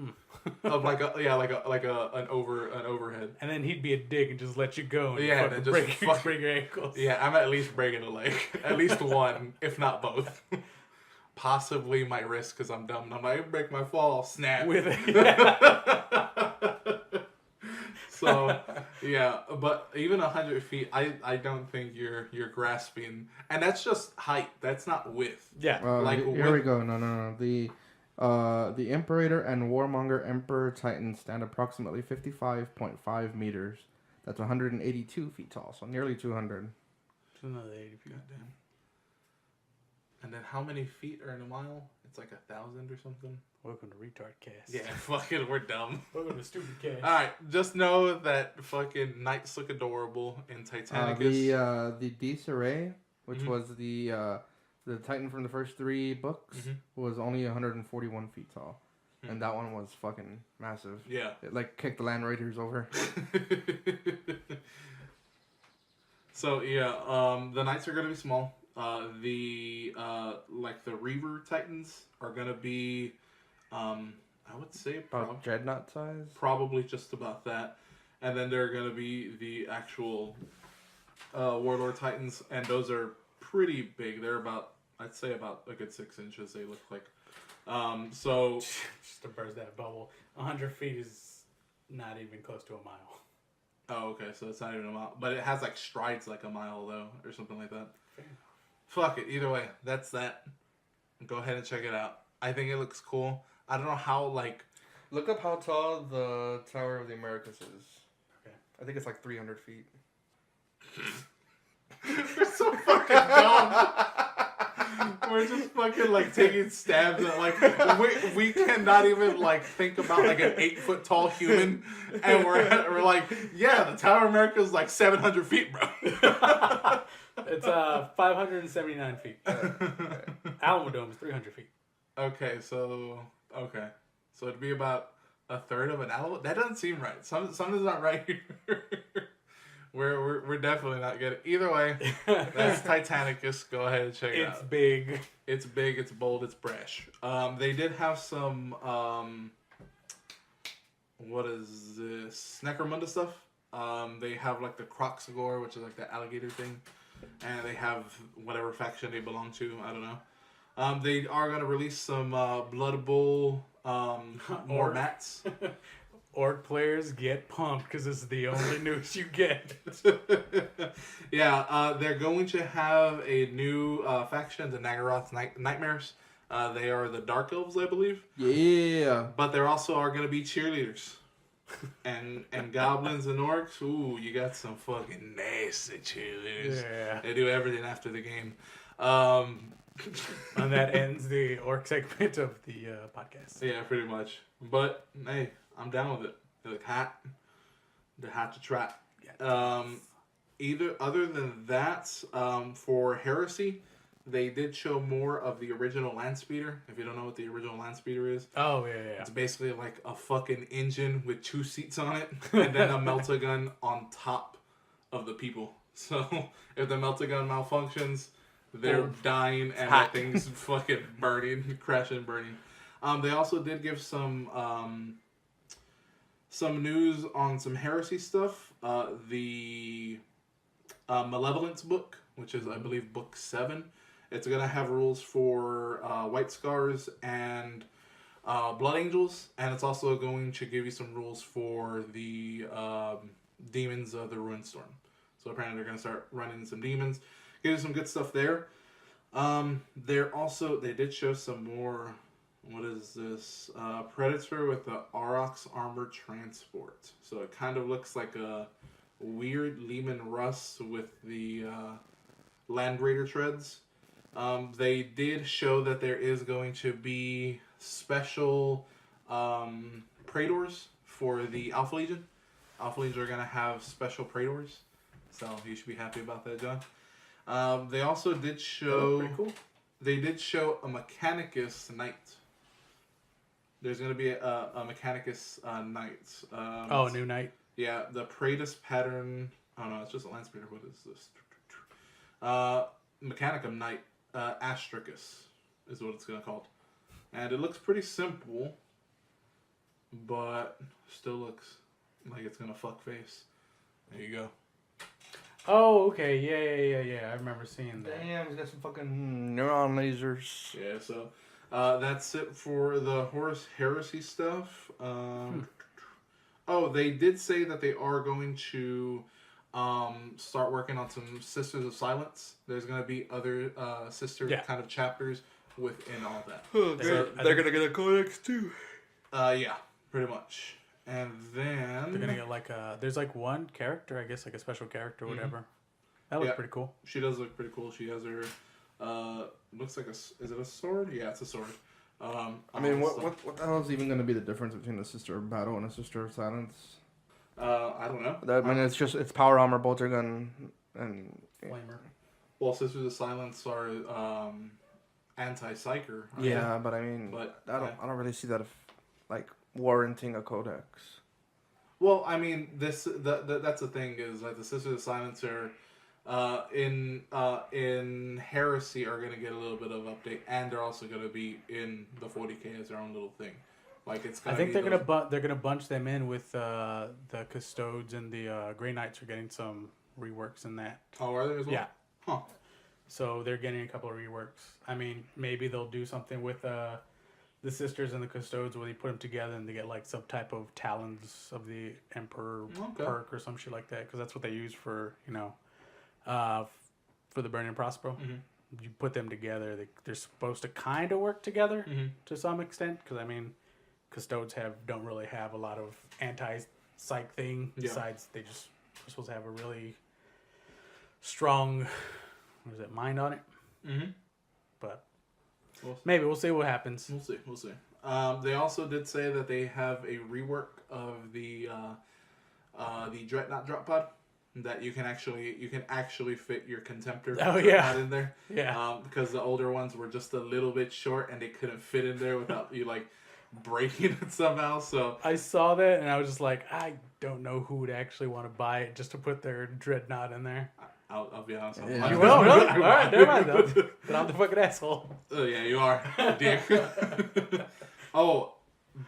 [SPEAKER 1] of like an overhead.
[SPEAKER 3] And then he'd be a dick and just let you go. And
[SPEAKER 1] then just
[SPEAKER 3] break your ankles.
[SPEAKER 1] Yeah, I'm at least breaking a leg, at least one, if not both. Possibly my wrist because I'm dumb. I'm like, break my fall, snap.
[SPEAKER 3] With it. Yeah.
[SPEAKER 1] So, yeah, but even 100 feet, I don't think you're grasping, and that's just height. That's not width.
[SPEAKER 3] Yeah.
[SPEAKER 2] Here we go. No. The Imperator and Warmonger Emperor Titan stand approximately 55.5 meters. That's 182 feet tall, so nearly 200.
[SPEAKER 3] It's another 80 feet.
[SPEAKER 1] Goddamn. And then how many feet are in a mile? It's like 1,000 or something.
[SPEAKER 3] Welcome to Retard Cast.
[SPEAKER 1] Yeah, fucking, we're dumb.
[SPEAKER 3] Welcome to Stupid Cast.
[SPEAKER 1] Alright, just know that fucking knights look adorable in Titanicus.
[SPEAKER 2] The Disarray, which was the Titan from the first 3 books, was only 141 feet tall. And that one was fucking massive.
[SPEAKER 1] Yeah.
[SPEAKER 2] It like kicked the Land Raiders over.
[SPEAKER 1] So yeah, the knights are gonna be small. The Reaver Titans are gonna be, I would say
[SPEAKER 2] about Dreadnought size.
[SPEAKER 1] Probably just about that, and then there are gonna be the actual Warlord Titans, and those are pretty big. They're about, I'd say, about a good 6 inches. They look like. So
[SPEAKER 3] just to burst that bubble, 100 feet is not even close to a mile.
[SPEAKER 1] Oh, okay, so it's not even a mile, but it has like strides like a mile though, or something like that. Fair. Fuck it. Either way, that's that. Go ahead and check it out. I think it looks cool. I don't know how, like...
[SPEAKER 2] Look up how tall the Tower of the Americas is.
[SPEAKER 3] Okay.
[SPEAKER 2] I think it's like 300 feet.
[SPEAKER 1] You're so fucking dumb. fucking like taking stabs at like we cannot even like think about like an 8 foot tall human, and we're like, yeah, the Tower of America is like 700 feet, bro.
[SPEAKER 3] It's 579 feet. Alamo Dome is 300 feet.
[SPEAKER 1] Okay, so it'd be about a third of an Alamo. That doesn't seem right. Something's not right here. We're definitely not good. Either way, that's Titanicus. Go ahead and check it out.
[SPEAKER 3] It's big.
[SPEAKER 1] It's big. It's bold. It's brash. They did have some what is this? Necromunda stuff. They have like the Croxagore, which is like the alligator thing, and they have whatever faction they belong to. I don't know. They are gonna release some Blood Bowl more mats.
[SPEAKER 3] Orc players get pumped because this is the only news you get.
[SPEAKER 1] Yeah, they're going to have a new faction, the Nagaroth Nightmares. They are the Dark Elves, I believe.
[SPEAKER 2] Yeah.
[SPEAKER 1] But there also are going to be cheerleaders. and goblins and orcs. Ooh, you got some fucking nasty cheerleaders.
[SPEAKER 3] Yeah.
[SPEAKER 1] They do everything after the game.
[SPEAKER 3] And that ends the orc segment of the podcast.
[SPEAKER 1] Yeah, pretty much. But, hey, I'm down with it. They're hot. They're hot to try.
[SPEAKER 3] Yeah.
[SPEAKER 1] Other than that, for Heresy, they did show more of the original Landspeeder. If you don't know what the original Landspeeder is,
[SPEAKER 3] Oh, yeah.
[SPEAKER 1] it's basically like a fucking engine with 2 seats on it, and then a melta-gun on top of the people. So if the melta-gun malfunctions, they're dying and that thing's fucking burning, crashing, burning. They also did give some news on some Heresy stuff. The Malevolence book, which is, I believe, book 7. It's going to have rules for White Scars and Blood Angels, and it's also going to give you some rules for the Demons of the Ruined Storm. So apparently they're going to start running some demons. Give you some good stuff there. They did show some more. What is this? Predator with the Aurochs Armored Transport. So it kind of looks like a weird Lehman Russ with the Land Raider treads. They did show that there is going to be special Praetors for the Alpha Legion. Alpha Legion are going to have special Praetors. So you should be happy about that, John. They also did show...
[SPEAKER 3] Pretty cool.
[SPEAKER 1] They did show a Mechanicus Knight. There's going to be a Mechanicus Knight.
[SPEAKER 3] New Knight.
[SPEAKER 1] Yeah, the Praetus pattern. Oh no, it's just a Landspeeder. What is this? Mechanicum Knight Astricus is what it's going to called. And it looks pretty simple, but still looks like it's going to fuck face. There you go.
[SPEAKER 3] Oh, okay. Yeah. I remember seeing that.
[SPEAKER 2] Damn, he's got some fucking neuron lasers.
[SPEAKER 1] Yeah, so that's it for the Horus Heresy stuff. Oh, they did say that they are going to start working on some Sisters of Silence. There's going to be other sister kind of chapters within all that.
[SPEAKER 2] They're going to get a codex too.
[SPEAKER 1] Yeah, pretty much. And then...
[SPEAKER 3] They're going to get like there's like one character, I guess, like a special character or whatever. That looks pretty cool.
[SPEAKER 1] She does look pretty cool. She has her... looks like is it a sword? Yeah, it's a sword.
[SPEAKER 2] I mean, what the hell is even going to be the difference between a Sister of Battle and a Sister of Silence?
[SPEAKER 1] I don't know.
[SPEAKER 2] I mean, it's power armor, bolter gun, and
[SPEAKER 3] Flamer.
[SPEAKER 1] Well, Sisters of Silence are anti-psyker.
[SPEAKER 2] Yeah, but I mean, I don't really see that like warranting a codex.
[SPEAKER 1] Well, I mean, that's the thing is like the Sisters of Silence are in Heresy are going to get a little bit of update, and they're also going to be in the 40K as their own little thing. Like it's. I think
[SPEAKER 3] they're gonna bunch them in with the Custodes and the Grey Knights are getting some reworks in that.
[SPEAKER 1] Oh, are they as well?
[SPEAKER 3] Yeah.
[SPEAKER 1] Huh.
[SPEAKER 3] So they're getting a couple of reworks. I mean, maybe they'll do something with the Sisters and the Custodes where they put them together and they get like some type of Talons of the Emperor perk or some shit like that, because that's what they use for for the Burning Prospero. Mm-hmm. You put them together, they're supposed to kind of work together to some extent, because I mean, Custodes don't really have a lot of anti-psych thing. Besides, they're supposed to have a really strong, mind on it. Mm-hmm. But Maybe we'll see what happens.
[SPEAKER 1] We'll see. They also did say that they have a rework of the Dreadnought drop pod that you can actually fit your Contemptor pod in there.
[SPEAKER 3] Yeah.
[SPEAKER 1] Because the older ones were just a little bit short and they couldn't fit in there without you like breaking it somehow. So
[SPEAKER 3] I saw that and I was just like, I don't know who would actually want to buy it just to put their Dreadnought in there.
[SPEAKER 1] I'll be honest.
[SPEAKER 2] Yeah.
[SPEAKER 3] You will? Really? All right, never mind. Then I'm the fucking asshole.
[SPEAKER 1] Oh yeah, you are, dick. Oh,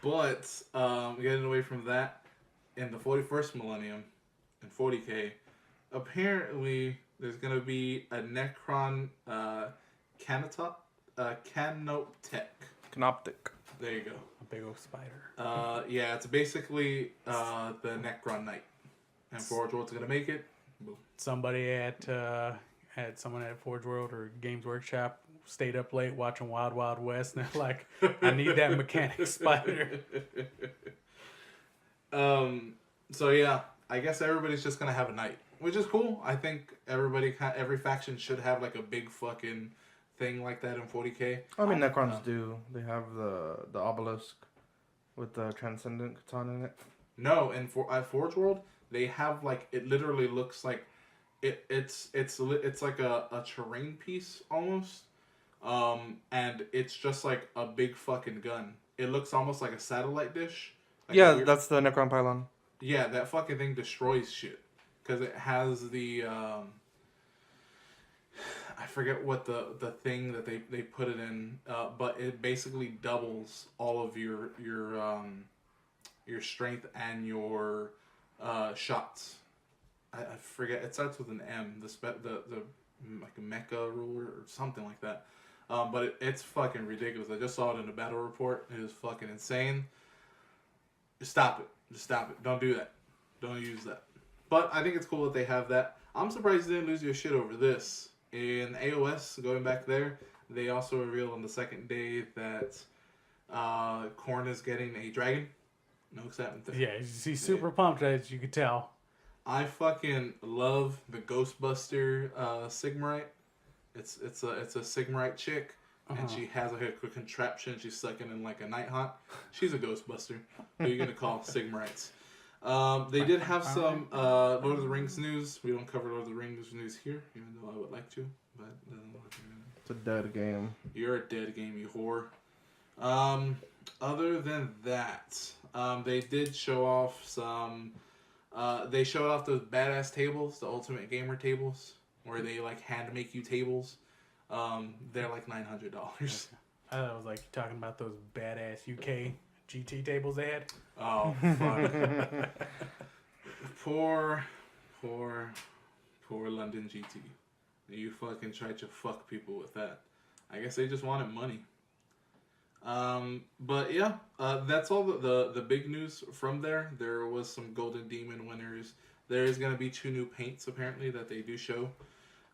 [SPEAKER 1] but getting away from that, in the 41st millennium, in 40K, apparently there's gonna be a Necron Canoptech.
[SPEAKER 2] Canoptic.
[SPEAKER 1] There you go.
[SPEAKER 3] A big old spider.
[SPEAKER 1] Yeah, it's basically the Necron Knight, and Forge World's gonna make it. Boom.
[SPEAKER 3] Somebody at someone at Forge World or Games Workshop stayed up late watching Wild Wild West, and they're like, I need that mechanic spider.
[SPEAKER 1] So yeah, I guess everybody's just gonna have a knight, which is cool. I think every faction should have like a big fucking thing like that in 40K.
[SPEAKER 2] I mean, Necrons do. They have the obelisk with the transcendent katana in it.
[SPEAKER 1] No, and at Forge World, they have like, it literally looks like it's like a terrain piece almost, and it's just like a big fucking gun. It looks almost like a satellite dish. Like
[SPEAKER 2] yeah, that's the Necron pylon.
[SPEAKER 1] Yeah, that fucking thing destroys shit because it has the I forget what the thing that they put it in, but it basically doubles all of your strength and your shots. I forget. It starts with an M. The like a mecha ruler or something like that. But it's fucking ridiculous. I just saw it in a battle report. It is fucking insane. Just stop it. Just stop it. Don't do that. Don't use that. But I think it's cool that they have that. I'm surprised you didn't lose your shit over this. In AOS, going back there, they also revealed on the second day that Korn is getting a dragon. No excitement there.
[SPEAKER 3] Yeah, he's super pumped, as you could tell.
[SPEAKER 1] I fucking love the Ghostbuster Sigmarite. It's a Sigmarite chick, and she has like a contraption. She's sucking in like a Nighthawk. She's a Ghostbuster. Who are you gonna call Sigmarites? They did have some Lord of the Rings news. We don't cover Lord of the Rings news here, even though I would like to. But
[SPEAKER 2] it's a dead game.
[SPEAKER 1] You're a dead game, you whore. Other than that, they did show off some. They showed off those badass tables, the Ultimate Gamer tables, where they like hand make you tables. They're like $900.
[SPEAKER 3] I thought it was like talking about those badass UK GT tables they had.
[SPEAKER 1] Oh fuck! poor London GT. You fucking tried to fuck people with that. I guess they just wanted money. But yeah, that's all the big news from there. There was some Golden Demon winners. There is going to be 2 new paints apparently that they do show.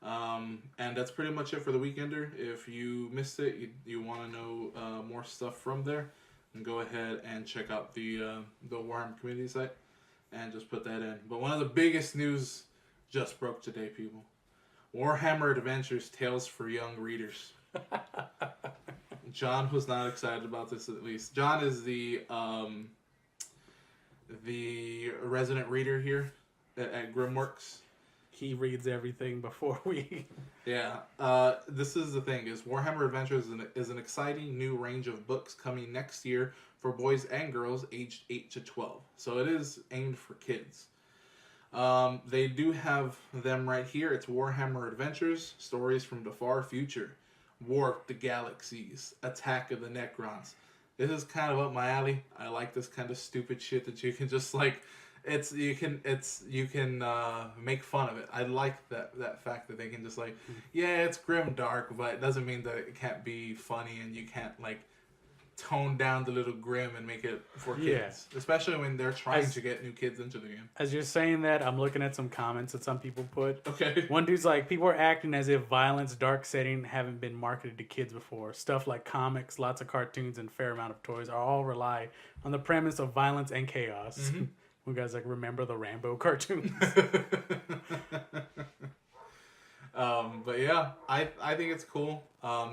[SPEAKER 1] And that's pretty much it for the Weekender. If you missed it, you want to know more stuff from there, then go ahead and check out the Warhammer community site and just put that in. But one of the biggest news just broke today, people. Warhammer Adventures Tales for Young Readers. John was not excited about this, at least. John is the resident reader here at Grimworks.
[SPEAKER 3] He reads everything before we...
[SPEAKER 1] Yeah. This is the thing, is Warhammer Adventures is an exciting new range of books coming next year for boys and girls aged 8 to 12. So it is aimed for kids. They do have them right here. It's Warhammer Adventures, Stories from the Far Future. Warp the Galaxies, Attack of the Necrons. This is kind of up my alley. I like this kind of stupid shit that you can just like, you can make fun of it. I like that fact that they can just like, yeah, it's grim dark, but it doesn't mean that it can't be funny and you can't like tone down the little grim and make it for kids. Yeah. Especially when they're trying to get new kids into the game.
[SPEAKER 3] As you're saying that, I'm looking at some comments that some people put.
[SPEAKER 1] Okay.
[SPEAKER 3] One dude's like, people are acting as if violence, dark setting haven't been marketed to kids before. Stuff like comics, lots of cartoons, and fair amount of toys are all rely on the premise of violence and chaos. Mm-hmm. You guys like remember the Rambo cartoons?
[SPEAKER 1] But yeah, I think it's cool.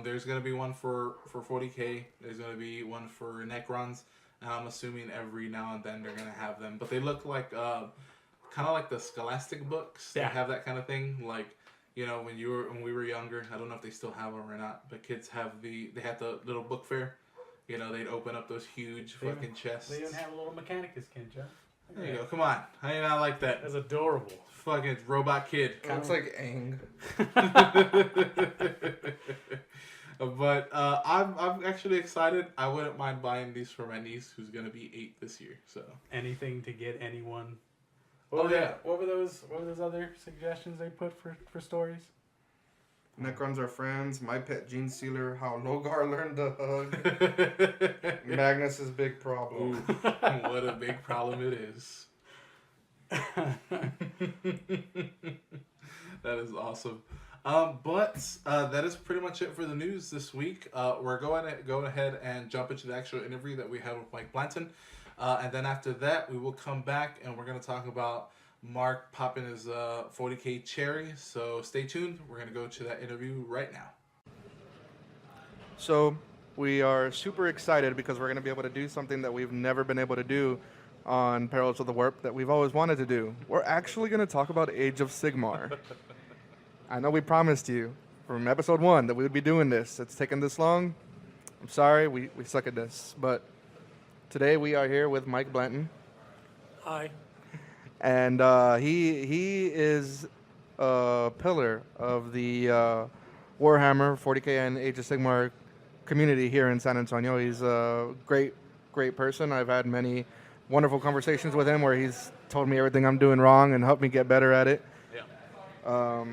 [SPEAKER 1] There's gonna be one for 40K. There's gonna be one for Necrons. And I'm assuming every now and then they're gonna have them. But they look like kind of like the Scholastic books.
[SPEAKER 3] Yeah.
[SPEAKER 1] They have that kind of thing. Like, you know, when we were younger, I don't know if they still have them or not. But kids have they had the little book fair. You know, they'd open up those huge fucking chests.
[SPEAKER 3] They even have a little Mechanicus kid, Joe.
[SPEAKER 1] There you go. Come on. How do you not like that?
[SPEAKER 3] That's adorable.
[SPEAKER 1] Fucking robot kid.
[SPEAKER 2] Looks like Aang.
[SPEAKER 1] But I'm actually excited. I wouldn't mind buying these for my niece, who's gonna be 8 this year. So
[SPEAKER 3] anything to get anyone.
[SPEAKER 1] What
[SPEAKER 3] were those other suggestions they put for stories?
[SPEAKER 2] Necrons are friends. My pet gene stealer. How Logar learned to hug. Magnus's big problem.
[SPEAKER 1] Ooh, what a big problem it is. That is awesome. But that is pretty much it for the news this week. We're going ahead and jump into the actual interview that we have with Mike Blanton. And then after that, we will come back and we're going to talk about Mark popping his 40K cherry. So stay tuned. We're going to go to that interview right now.
[SPEAKER 2] So we are super excited because we're going to be able to do something that we've never been able to do on Perils of the Warp that we've always wanted to do. We're actually going to talk about Age of Sigmar. I know we promised you from episode 1 that we would be doing this. It's taken this long. I'm sorry, we suck at this. But today we are here with Mike Blanton.
[SPEAKER 4] Hi.
[SPEAKER 2] And he is a pillar of the Warhammer 40K and Age of Sigmar community here in San Antonio. He's a great person. I've had many wonderful conversations with him where he's told me everything I'm doing wrong and helped me get better at it.
[SPEAKER 1] Yeah.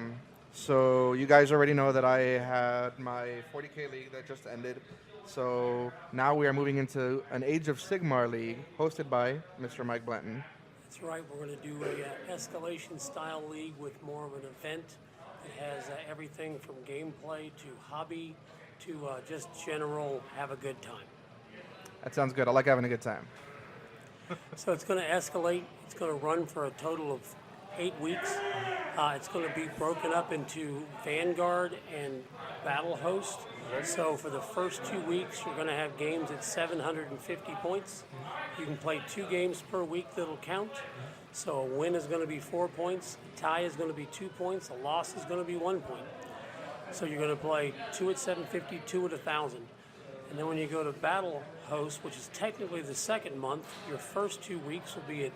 [SPEAKER 2] So you guys already know that I had my 40K league that just ended. So now we are moving into an Age of Sigmar league hosted by Mr. Mike Blanton.
[SPEAKER 4] That's right. We're going to do a escalation style league with more of an event. It has everything from gameplay to hobby to just general have a good time.
[SPEAKER 2] That sounds good. I like having a good time.
[SPEAKER 4] So it's going to escalate. It's going to run for a total of 8 weeks. It's going to be broken up into Vanguard and Battle Host. So for the first 2 weeks, you're going to have games at 750 points. You can play 2 games per week that'll count. So a win is going to be 4 points, a tie is going to be 2 points, a loss is going to be 1 point. So you're going to play 2 at 750, 2 at 1,000. And then when you go to Battle Host, which is technically the second month, your first 2 weeks will be at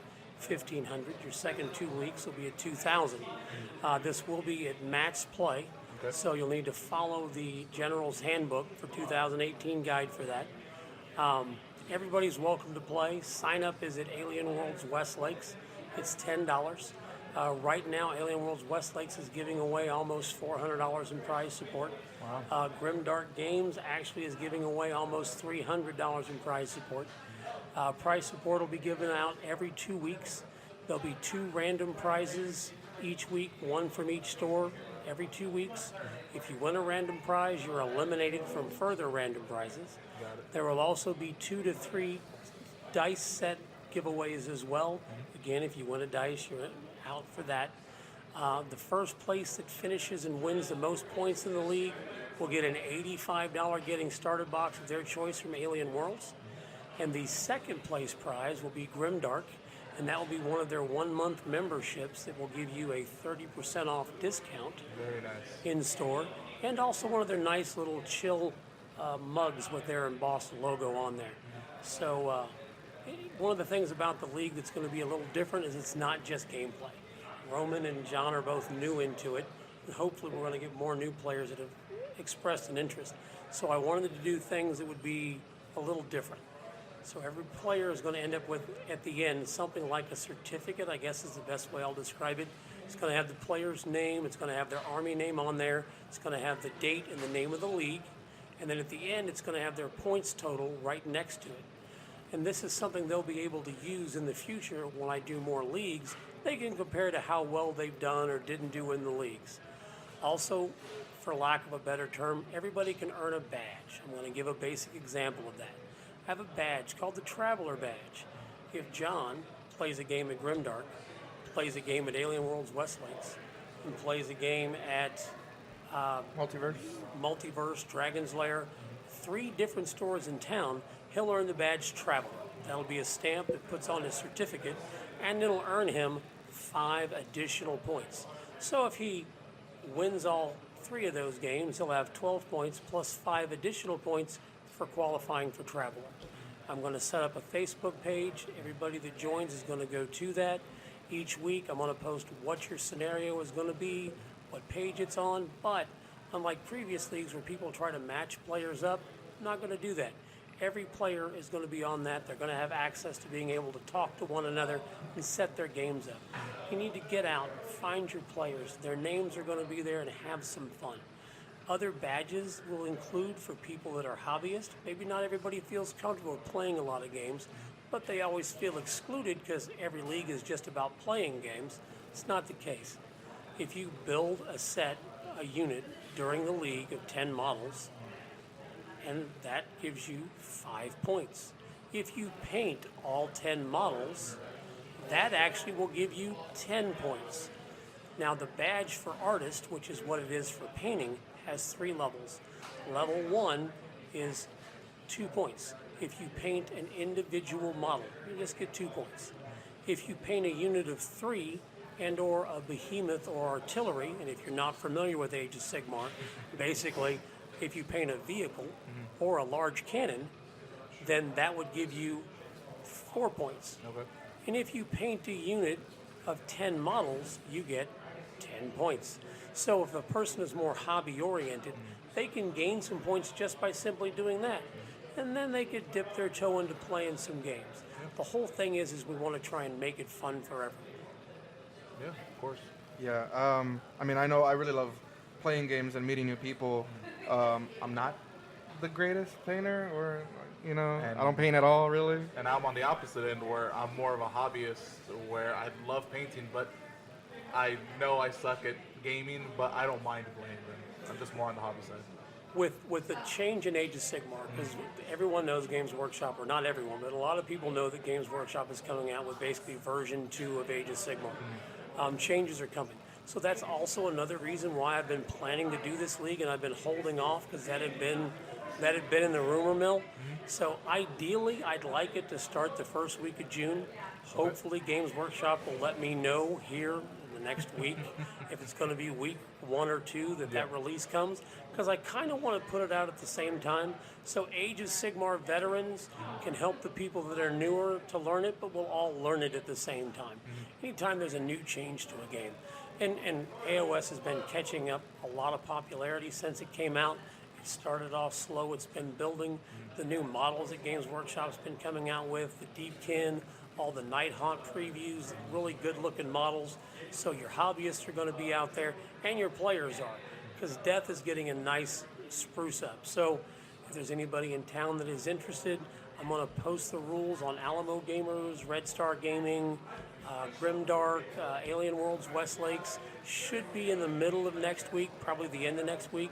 [SPEAKER 4] 1,500. Your second 2 weeks will be at 2,000. This will be at match play. Okay. So you'll need to follow the General's Handbook for 2018 guide for that. Everybody's welcome to play. Sign up is at Alien Worlds West Lakes. It's $10. Right now, Alien Worlds West Lakes is giving away almost $400 in prize support. Wow. Grimdark Games actually is giving away almost $300 in prize support. Prize support will be given out every 2 weeks. There'll be 2 random prizes each week, 1 from each store every 2 weeks. If you win a random prize, you're eliminated from further random prizes. There will also be 2 to 3 dice set giveaways as well. Again, if you win a dice, you're out for that. The first place that finishes and wins the most points in the league will get an $85 getting started box of their choice from Alien Worlds. And the second place prize will be Grimdark, and that will be one of their 1-month memberships that will give you a 30% off discount.
[SPEAKER 1] Very nice.
[SPEAKER 4] In store, and also one of their nice little chill mugs with their embossed logo on there. So one of the things about the league that's going to be a little different is it's not just gameplay. Roman and John are both new into it, and hopefully we're going to get more new players that have expressed an interest. So I wanted to do things that would be a little different. So every player is going to end up with, at the end, something like a certificate, I guess is the best way I'll describe it. It's going to have the player's name, it's going to have their army name on there, it's going to have the date and the name of the league, and then at the end it's going to have their points total right next to it. And this is something they'll be able to use in the future when I do more leagues. They can compare to how well they've done or didn't do in the leagues. Also, for lack of a better term, everybody can earn a badge. I'm going to give a basic example of that. I have a badge called the Traveler Badge. If John plays a game at Grimdark, plays a game at Alien Worlds West Lakes, and plays a game at Multiverse, Dragon's Lair, 3 different stores in town, he'll earn the badge Traveler. That'll be a stamp that puts on his certificate, and it'll earn him 5 additional points. So if he wins all 3 of those games, he'll have 12 points plus 5 additional points for qualifying for Traveler. I'm going to set up a Facebook page. Everybody that joins is going to go to that. Each week I'm going to post what your scenario is going to be, what page it's on, but unlike previous leagues where people try to match players up, I'm not going to do that. Every player is going to be on that. They're going to have access to being able to talk to one another and set their games up. You need to get out, find your players. Their names are going to be there and have some fun. Other badges will include for people that are hobbyists. Maybe not everybody feels comfortable playing a lot of games, but they always feel excluded because every league is just about playing games. It's not the case. If you build a unit during the league of 10 models, and that gives you 5 points. If you paint all 10 models, that actually will give you 10 points. Now the badge for artist, which is what it is for painting, has 3 levels. Level 1 is 2 points. If you paint an individual model, you just get 2 points. If you paint a unit of 3 and or a behemoth or artillery, and if you're not familiar with Age of Sigmar, basically if you paint a vehicle or a large cannon, then that would give you 4 points.
[SPEAKER 1] Okay.
[SPEAKER 4] And if you paint a unit of 10 models, you get 10 points. So if a person is more hobby oriented, they can gain some points just by simply doing that. And then they could dip their toe into playing some games. The whole thing is we want to try and make it fun for everyone.
[SPEAKER 1] Yeah, of course.
[SPEAKER 2] Yeah, I mean, I know I really love playing games and meeting new people. I'm not the greatest painter, or, you know,
[SPEAKER 1] And-
[SPEAKER 2] I don't paint at all, really.
[SPEAKER 1] And I'm on the opposite end where I'm more of a hobbyist where I love painting, but I know I suck at gaming, but I don't mind playing them. I'm just more on the hobby side.
[SPEAKER 4] With the change in Age of Sigmar, because everyone knows Games Workshop, or not everyone, but a lot of people know that Games Workshop is coming out with basically version 2 of Age of Sigmar. Changes are coming. So that's also another reason why I've been planning to do this league, and I've been holding off because that had been in the rumor mill. So ideally, I'd like it to start the first week of June. Hopefully, Games Workshop will let me know here in the next week if it's going to be week 1 or 2 that release comes, because I kind of want to put it out at the same time so Age of Sigmar veterans can help the people that are newer to learn it, but we'll all learn it at the same time. Anytime there's a new change to a game. And AOS has been catching up a lot of popularity since it came out. It started off slow, it's been building. The new models that Games Workshop's been coming out with, the Deepkin, all the Night Haunt previews, really good looking models. So your hobbyists are going to be out there, and your players are, because Death is getting a nice spruce up. So if there's anybody in town that is interested, I'm going to post the rules on Alamo Gamers, Red Star Gaming, Grimdark, Alien Worlds, West Lakes. Should be in the middle of next week, probably the end of next week.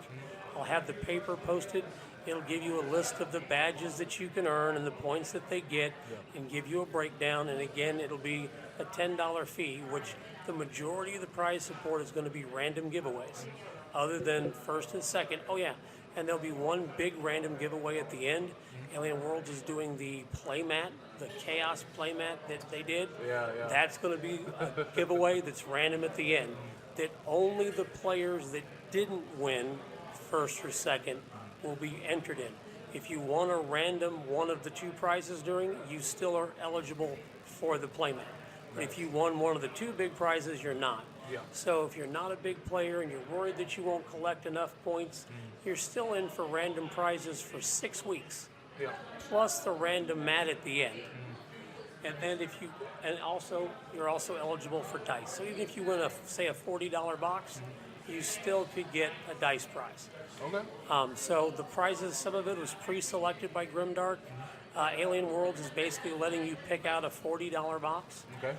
[SPEAKER 4] I'll have the paper posted. It'll give you a list of the badges that you can earn and the points that they get, and give you a breakdown. And again, it'll be a $10 fee, which the majority of the prize support is going to be random giveaways, other than first and second. Oh yeah, and there'll be one big random giveaway at the end. Alien Worlds is doing the playmat, the Chaos playmat that they did.
[SPEAKER 1] Yeah.
[SPEAKER 4] That's going to be a giveaway that's random at the end, that only the players that didn't win first or second will be entered in. If you won a random one of the 2 prizes during, you still are eligible for the playmat. But if you won one of the 2 big prizes, you're not.
[SPEAKER 1] Yeah.
[SPEAKER 4] So if you're not a big player and you're worried that you won't collect enough points, you're still in for random prizes for 6 weeks.
[SPEAKER 1] Yeah.
[SPEAKER 4] Plus the random mat at the end. And then you're also eligible for dice. So even if you win say a $40 box, you still could get a dice prize.
[SPEAKER 1] Okay.
[SPEAKER 4] So the prizes, some of it was pre-selected by Grimdark. Alien Worlds is basically letting you pick out a $40 box.
[SPEAKER 1] Okay.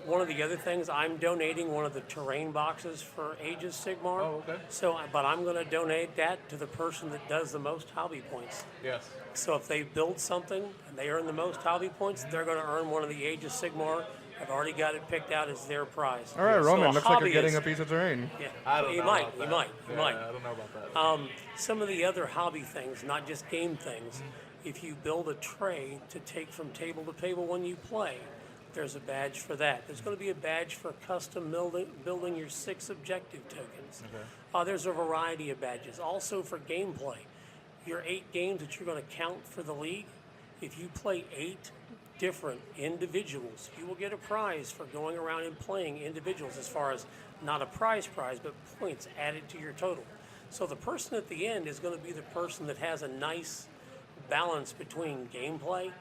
[SPEAKER 4] One of the other things, I'm donating one of the terrain boxes for Age of Sigmar.
[SPEAKER 1] Oh, okay.
[SPEAKER 4] But I'm going to donate that to the person that does the most hobby points.
[SPEAKER 1] Yes.
[SPEAKER 4] So if they build something and they earn the most hobby points, they're going to earn one of the Age of Sigmar I've already got it picked out as their prize.
[SPEAKER 2] All right,
[SPEAKER 4] So
[SPEAKER 2] Roman,
[SPEAKER 4] a
[SPEAKER 2] looks like you're getting
[SPEAKER 4] hobbyist-
[SPEAKER 2] a piece of terrain.
[SPEAKER 4] Yeah,
[SPEAKER 1] I don't
[SPEAKER 4] you
[SPEAKER 1] know
[SPEAKER 4] might,
[SPEAKER 1] about
[SPEAKER 4] you
[SPEAKER 1] that.
[SPEAKER 4] might, you
[SPEAKER 1] Yeah,
[SPEAKER 4] might.
[SPEAKER 1] I don't know about that.
[SPEAKER 4] Some of the other hobby things, not just game things, if you build a tray to take from table to table when you play, there's a badge for that. There's going to be a badge for custom building your 6 objective tokens. There's a variety of badges. Also for gameplay, your 8 games that you're going to count for the league, if you play 8 different individuals, you will get a prize for going around and playing individuals, as far as not a prize, but points added to your total. So the person at the end is going to be the person that has a nice balance between gameplay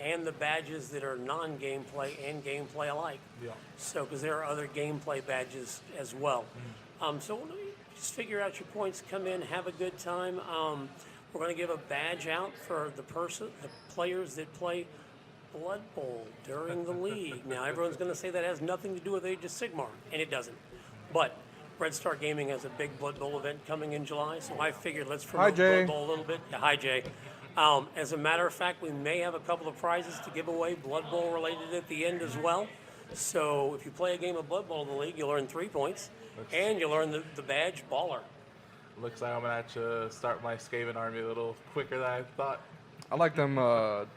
[SPEAKER 4] and the badges that are non-gameplay and gameplay alike.
[SPEAKER 1] Yeah.
[SPEAKER 4] So, because there are other gameplay badges as well. So just figure out your points, come in, have a good time. We're going to give a badge out for the players that play Blood Bowl during the league. Now, everyone's going to say that has nothing to do with Age of Sigmar, and it doesn't. But Red Star Gaming has a big Blood Bowl event coming in July, so I figured let's promote
[SPEAKER 2] Jay.
[SPEAKER 4] Blood Bowl a little bit. Yeah, hi, Jay. As a matter of fact, we may have a couple of prizes to give away Blood Bowl related at the end as well. So if you play a game of Blood Bowl in the league, you'll earn 3 points, and you'll earn the badge Baller.
[SPEAKER 1] Looks like I'm going to have to start my Skaven army a little quicker than I thought.
[SPEAKER 2] I like them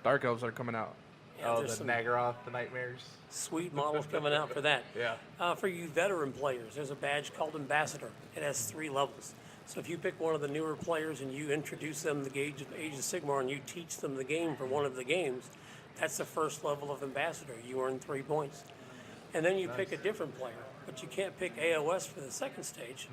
[SPEAKER 2] dark elves that are coming out.
[SPEAKER 4] Yeah,
[SPEAKER 1] Oh,
[SPEAKER 4] there's
[SPEAKER 1] the
[SPEAKER 4] some
[SPEAKER 1] Nagaroth, the Nightmares.
[SPEAKER 4] sweet models coming out for that.
[SPEAKER 1] Yeah.
[SPEAKER 4] For you veteran players, there's a badge called Ambassador. It has 3 levels. So if you pick one of the newer players and you introduce them to the Age of Sigmar and you teach them the game for one of the games, that's the first level of Ambassador. You earn 3 points. And then you pick a different player, but you can't pick AOS for the second stage.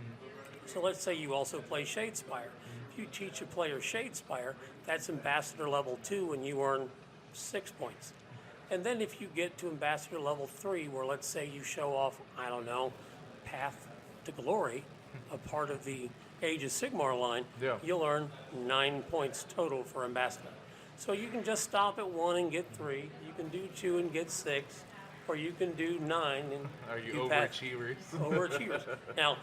[SPEAKER 4] So let's say you also play Shadespire. If you teach a player Shadespire, that's Ambassador level 2 and you earn 6 points. And then if you get to Ambassador level 3, where let's say you show off, I don't know, Path to Glory, a part of the Age of Sigmar line,
[SPEAKER 1] Yeah.
[SPEAKER 4] you'll earn 9 points total for Ambassador. So you can just stop at 1 and get 3, you can do 2 and get 6, or you can do 9 and
[SPEAKER 1] Are you
[SPEAKER 4] do Path-
[SPEAKER 1] overachievers?
[SPEAKER 4] overachievers. Now,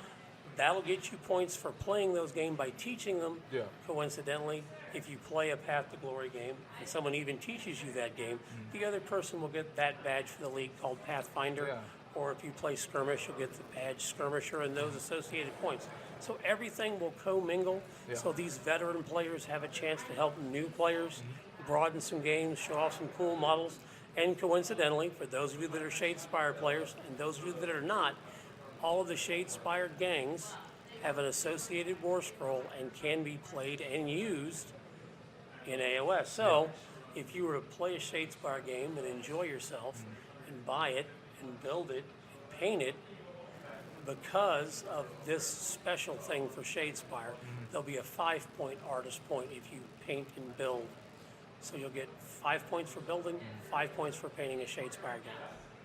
[SPEAKER 4] that'll get you points for playing those games by teaching them.
[SPEAKER 1] Yeah.
[SPEAKER 4] Coincidentally, if you play a Path to Glory game and someone even teaches you that game, the other person will get that badge for the league called Pathfinder.
[SPEAKER 1] Yeah.
[SPEAKER 4] Or if you play Skirmish, you'll get the badge Skirmisher and those associated points. So everything will commingle.
[SPEAKER 1] Yeah.
[SPEAKER 4] So these veteran players have a chance to help new players broaden some games, show off some cool models. And coincidentally, for those of you that are Shadespire players and those of you that are not, all of the Shadespire gangs have an associated war scroll and can be played and used in AOS. So, if you were to play a Shadespire game and enjoy yourself and buy it and build it and paint it, because of this special thing for Shadespire, there'll be a 5-point artist point if you paint and build. So you'll get 5 points for building, 5 points for painting a Shadespire game.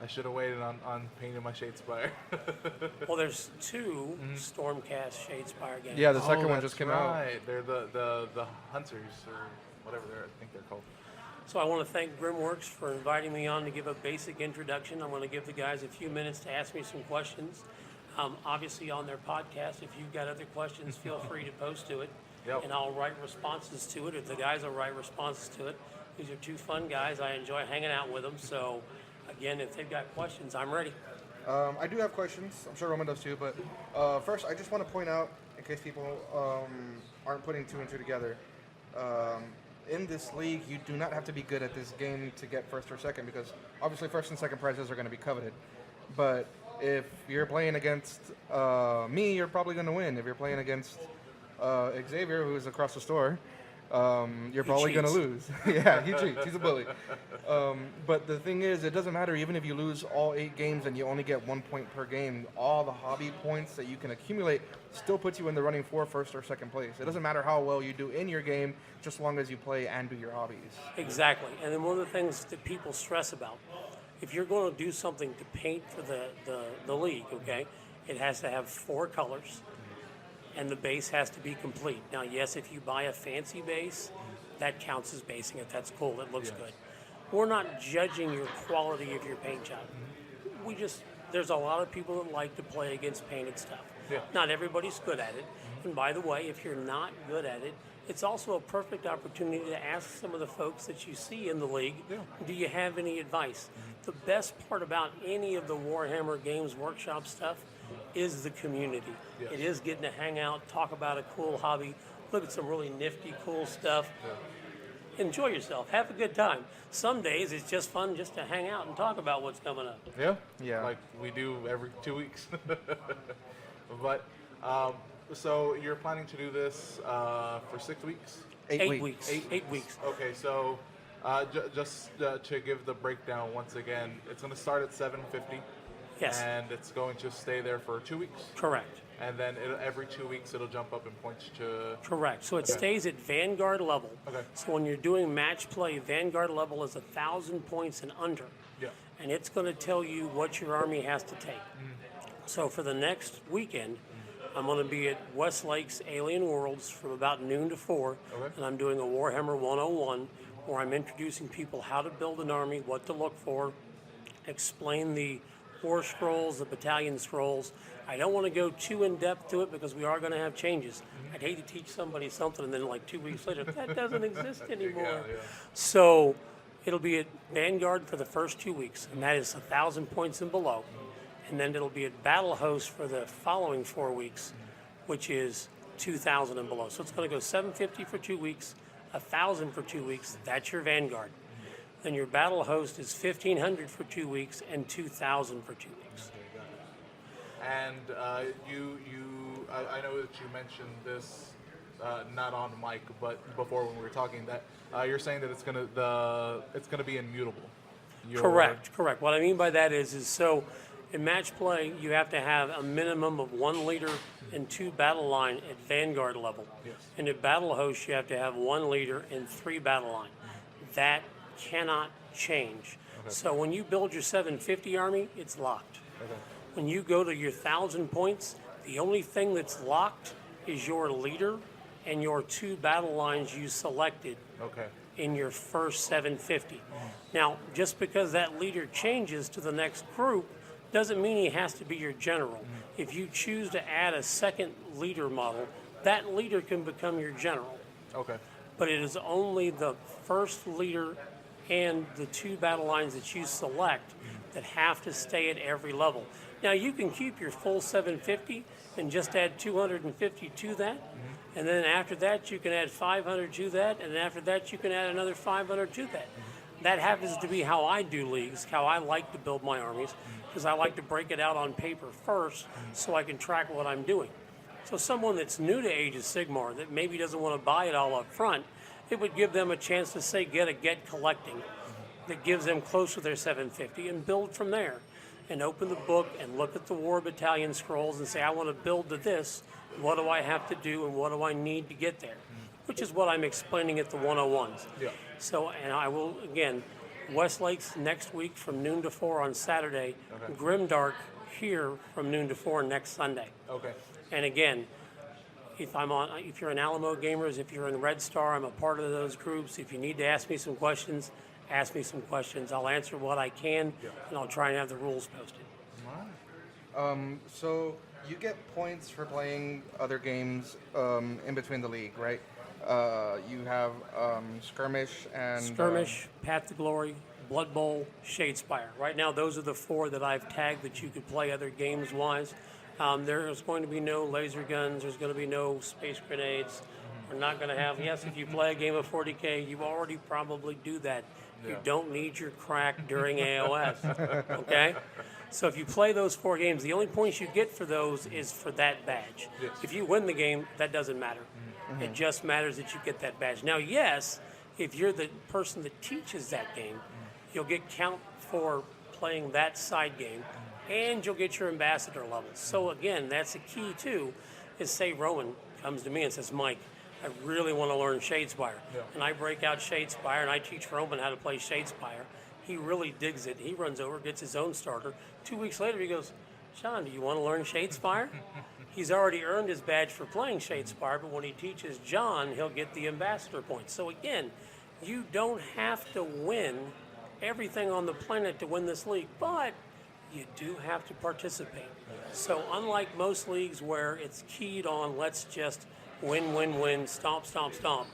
[SPEAKER 1] I should have waited on painting my Shadespire.
[SPEAKER 4] Well, there's 2 Stormcast Shadespire games.
[SPEAKER 2] Yeah, the second one
[SPEAKER 1] that's
[SPEAKER 2] just came out.
[SPEAKER 1] right. They're the Hunters, or whatever I think they're called.
[SPEAKER 4] So I want to thank Grimworks for inviting me on to give a basic introduction. I want to give the guys a few minutes to ask me some questions. Obviously on their podcast, if you've got other questions, feel free to post to it.
[SPEAKER 1] Yep.
[SPEAKER 4] And I'll write responses to it, or the guys will write responses to it. These are 2 fun guys. I enjoy hanging out with them. So again, if they've got questions, I'm ready.
[SPEAKER 2] I do have questions. I'm sure Roman does too. But first, I just want to point out, in case people aren't putting 2 and 2 together, in this league, you do not have to be good at this game to get first or second, because obviously first and second prizes are going to be coveted. But if you're playing against me, you're probably going to win. If you're playing against Xavier, who's across the store, you're probably going to lose. Yeah, he cheats. He's a bully. But the thing is, it doesn't matter. Even if you lose all 8 games and you only get 1 point per game, all the hobby points that you can accumulate still puts you in the running for first or second place. It doesn't matter how well you do in your game, just as long as you play and do your hobbies.
[SPEAKER 4] Exactly. And then one of the things that people stress about, if you're going to do something to paint for the league, okay, it has to have 4 colors. And the base has to be complete. Now, yes, if you buy a fancy base, that counts as basing it. That's cool. It looks good. We're not judging your quality of your paint job. There's a lot of people that like to play against painted stuff.
[SPEAKER 1] Yeah.
[SPEAKER 4] Not everybody's good at it. And by the way, if you're not good at it, it's also a perfect opportunity to ask some of the folks that you see in the league, do you have any advice? The best part about any of the Warhammer Games Workshop stuff is the community.
[SPEAKER 1] Yes.
[SPEAKER 4] It is getting to hang out, talk about a cool hobby, look at some really nifty, cool stuff. Enjoy yourself. Have a good time. Some days it's just fun just to hang out and talk about what's coming up.
[SPEAKER 1] Yeah?
[SPEAKER 2] Yeah.
[SPEAKER 1] Like we do every 2 weeks. But, so you're planning to do this for 6 weeks?
[SPEAKER 2] 8 weeks.
[SPEAKER 4] 8 weeks.
[SPEAKER 1] Okay, so just to give the breakdown once again, it's going to start at 750.
[SPEAKER 4] Yes.
[SPEAKER 1] And it's going to stay there for 2 weeks.
[SPEAKER 4] Correct.
[SPEAKER 1] And then every 2 weeks it'll jump up in points to...
[SPEAKER 4] Correct. So it
[SPEAKER 1] Okay.
[SPEAKER 4] stays at Vanguard level.
[SPEAKER 1] Okay.
[SPEAKER 4] So when you're doing match play, Vanguard level is 1,000 points and under.
[SPEAKER 1] Yeah.
[SPEAKER 4] And it's going to tell you what your army has to take. So for the next weekend, I'm going to be at Westlake's Alien Worlds from about noon to 4.
[SPEAKER 1] Okay.
[SPEAKER 4] And I'm doing a Warhammer 101 where I'm introducing people how to build an army, what to look for, explain the war scrolls, the battalion scrolls. I don't want to go too in-depth to it because we are going to have changes. I'd hate to teach somebody something and then like 2 weeks later, that doesn't exist anymore.
[SPEAKER 1] Yeah.
[SPEAKER 4] So it'll be at Vanguard for the first 2 weeks, and that is 1,000 points and below. And then it'll be at Battle Host for the following 4 weeks, which is 2,000 and below. So it's going to go 750 for 2 weeks, 1,000 for 2 weeks. That's your Vanguard. Then your Battle Host is 1,500 for 2 weeks and 2,000 for 2 weeks.
[SPEAKER 1] And I know that you mentioned this not on mic, but before when we were talking, that you're saying that it's gonna be immutable.
[SPEAKER 4] Correct. What I mean by that is so in match play, you have to have a minimum of 1 leader and 2 battle line at Vanguard level.
[SPEAKER 1] Yes.
[SPEAKER 4] And at Battle Host, you have to have 1 leader and 3 battle line. That cannot change.
[SPEAKER 1] Okay.
[SPEAKER 4] So when you build your 750 army, it's locked.
[SPEAKER 1] Okay.
[SPEAKER 4] When you go to your 1,000 points, the only thing that's locked is your leader and your 2 battle lines you selected
[SPEAKER 1] Okay.
[SPEAKER 4] in your first 750. Now, just because that leader changes to the next group doesn't mean he has to be your general. If you choose to add a second leader model, that leader can become your general.
[SPEAKER 1] Okay.
[SPEAKER 4] But it is only the first leader and the 2 battle lines that you select that have to stay at every level. Now, you can keep your full 750 and just add 250 to that. And then after that, you can add 500 to that. And after that, you can add another 500 to that. That happens to be how I do leagues, how I like to build my armies, because I like to break it out on paper first so I can track what I'm doing. So someone that's new to Age of Sigmar that maybe doesn't want to buy it all up front, it would give them a chance to say get collecting that gives them close to their 750 and build from there. And open the book and look at the War Battalion scrolls and say, I want to build to this. What do I have to do and what do I need to get there? Which is what I'm explaining at the 101s.
[SPEAKER 1] Yeah.
[SPEAKER 4] So, and I will, again, Westlake's next week from noon to 4 on Saturday.
[SPEAKER 1] Okay.
[SPEAKER 4] Grimdark here from noon to 4 next Sunday.
[SPEAKER 1] Okay.
[SPEAKER 4] And again, if you're an Alamo Gamers, if you're in Red Star, I'm a part of those groups. If you need to ask me some questions, ask me some questions. I'll answer what I can, and I'll try and have the rules posted.
[SPEAKER 2] So you get points for playing other games in between the league, right? You have Skirmish and...
[SPEAKER 4] Skirmish, Path to Glory, Blood Bowl, Shadespire. Right now, those are the 4 that I've tagged that you could play other games-wise. There's going to be no laser guns. There's going to be no space grenades. We're not going to have... Yes, if you play a game of 40K, you already probably do that. You don't need your crack during AOS, okay? So if you play those 4 games, the only points you get for those is for that badge.
[SPEAKER 1] Yes.
[SPEAKER 4] If you win the game, that doesn't matter. It just matters that you get that badge. Now, yes, if you're the person that teaches that game, you'll get count for playing that side game, and you'll get your ambassador levels. So again, that's the key too, is say Rowan comes to me and says, Mike, I really want to learn Shadespire.
[SPEAKER 1] Yeah.
[SPEAKER 4] And I break out Shadespire and I teach Roman how to play Shadespire. He really digs it. He runs over, gets his own starter. 2 weeks later, he goes, Sean, do you want to learn Shadespire? He's already earned his badge for playing Shadespire, but when he teaches John, he'll get the ambassador points. So again, you don't have to win everything on the planet to win this league, but you do have to participate. So unlike most leagues where it's keyed on let's just win, win, win, stomp, stomp, stomp,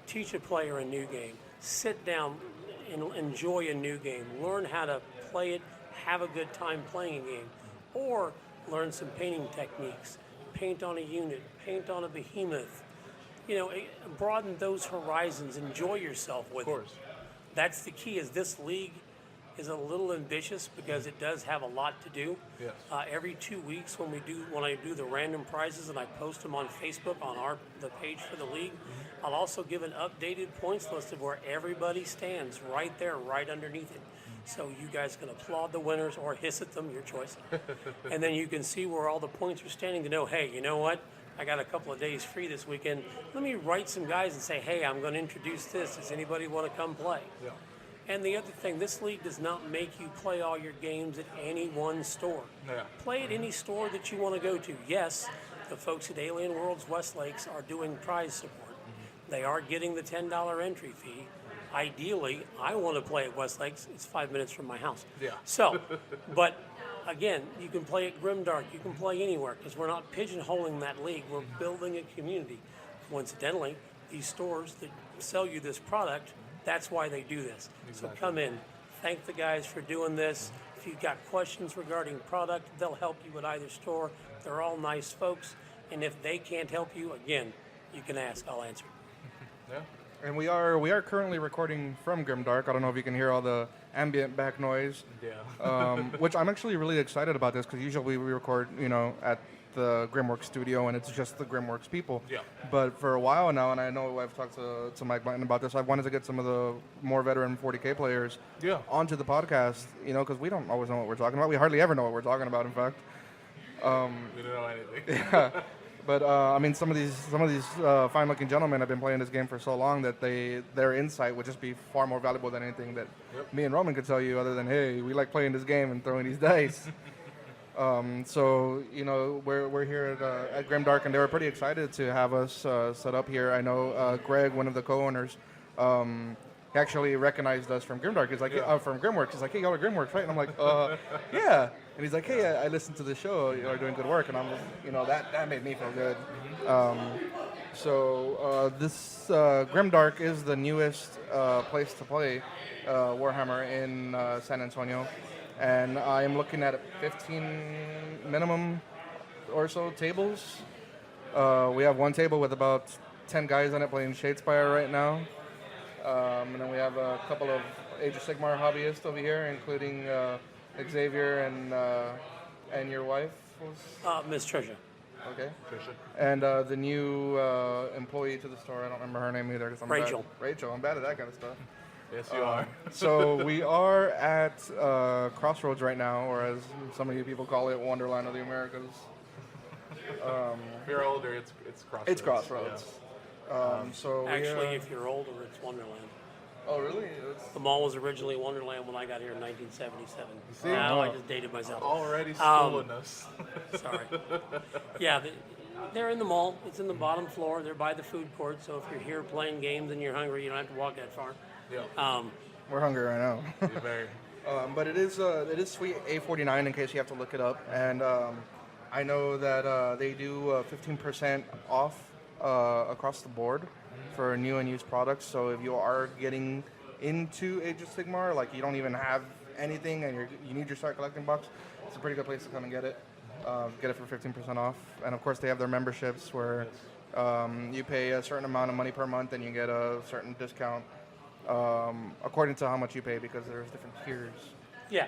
[SPEAKER 4] teach a player a new game. Sit down and enjoy a new game. Learn how to play it, have a good time playing a game. Or learn some painting techniques. Paint on a unit, paint on a behemoth. Broaden those horizons. Enjoy yourself with it. That's the key. Is this league is a little ambitious because it does have a lot to do.
[SPEAKER 1] Yes.
[SPEAKER 4] Every 2 weeks when I do the random prizes and I post them on Facebook on the page for the league, I'll also give an updated points list of where everybody stands right there, right underneath it. So you guys can applaud the winners or hiss at them, your choice. And then you can see where all the points are standing to know, hey, you know what? I got a couple of days free this weekend. Let me write some guys and say, hey, I'm going to introduce this. Does anybody want to come play?
[SPEAKER 1] Yeah.
[SPEAKER 4] And the other thing, this league does not make you play all your games at any one store.
[SPEAKER 1] Yeah.
[SPEAKER 4] Play at any store that you want to go to. Yes, the folks at Alien Worlds West Lakes are doing prize support. They are getting the $10 entry fee. Ideally, I want to play at West Lakes. It's 5 minutes from my house.
[SPEAKER 1] Yeah.
[SPEAKER 4] So, but again, you can play at Grimdark. You can play anywhere because we're not pigeonholing that league. We're building a community. Coincidentally, these stores that sell you this product, that's why they do this.
[SPEAKER 1] Exactly.
[SPEAKER 4] So come in. Thank the guys for doing this. If you've got questions regarding product, they'll help you at either store. They're all nice folks. And if they can't help you, again, you can ask. I'll answer.
[SPEAKER 1] Yeah.
[SPEAKER 2] And we are currently recording from Grimdark. I don't know if you can hear all the ambient back noise.
[SPEAKER 1] Yeah.
[SPEAKER 2] Which I'm actually really excited about this because usually we record, at the Grimworks studio and it's just the Grimworks people.
[SPEAKER 1] Yeah.
[SPEAKER 2] But for a while now, and I know I've talked to Mike Blanton about this, I wanted to get some of the more veteran 40K players onto the podcast, because we don't always know what we're talking about. We hardly ever know what we're talking about, in fact.
[SPEAKER 1] We don't know anything.
[SPEAKER 2] Yeah. But some of these fine-looking gentlemen have been playing this game for so long that their insight would just be far more valuable than anything that me and Roman could tell you, other than, hey, we like playing this game and throwing these dice. So we're here at Grimdark, and they were pretty excited to have us set up here. I know Greg, one of the co-owners, he actually recognized us from Grimdark. He's like, from Grimworks. He's like, hey, y'all are Grimworks, right? And I'm like, yeah. And he's like, hey, I listened to the show. You're doing good work. And I'm, that made me feel good. So this Grimdark is the newest place to play Warhammer in San Antonio. And I am looking at 15 minimum or so tables. We have one table with about 10 guys on it playing Shadespire right now. And then we have a couple of Age of Sigmar hobbyists over here, including Xavier and your wife was?
[SPEAKER 4] Miss Tricia.
[SPEAKER 2] Okay.
[SPEAKER 1] Trisha.
[SPEAKER 2] And the new employee to the store, I don't remember her name either.
[SPEAKER 4] Rachel.
[SPEAKER 2] Rachel, I'm bad at that kind of stuff.
[SPEAKER 1] Yes, you are.
[SPEAKER 2] So we are at Crossroads right now, or as some of you people call it, Wonderland of the Americas.
[SPEAKER 1] If you're older, it's Crossroads.
[SPEAKER 2] It's Crossroads. So
[SPEAKER 4] Actually, if you're older, it's Wonderland.
[SPEAKER 2] Oh, really?
[SPEAKER 4] The mall was originally Wonderland when I got here in 1977.
[SPEAKER 1] See?
[SPEAKER 4] Now I just dated myself.
[SPEAKER 1] Already stolen us.
[SPEAKER 4] Sorry. Yeah, they're in the mall. It's in the bottom floor. They're by the food court. So if you're here playing games and you're hungry, you don't have to walk that far.
[SPEAKER 1] Yeah.
[SPEAKER 2] We're hungry right now.
[SPEAKER 1] You're very.
[SPEAKER 2] But it is Suite A49 in case you have to look it up. And I know that they do 15% off across the board for new and used products. So if you are getting into Age of Sigmar, like you don't even have anything and you need your Start Collecting box, it's a pretty good place to come and get it. Get it for 15% off. And of course they have their memberships where you pay a certain amount of money per month and you get a certain discount according to how much you pay, because there's different tiers.
[SPEAKER 4] Yeah,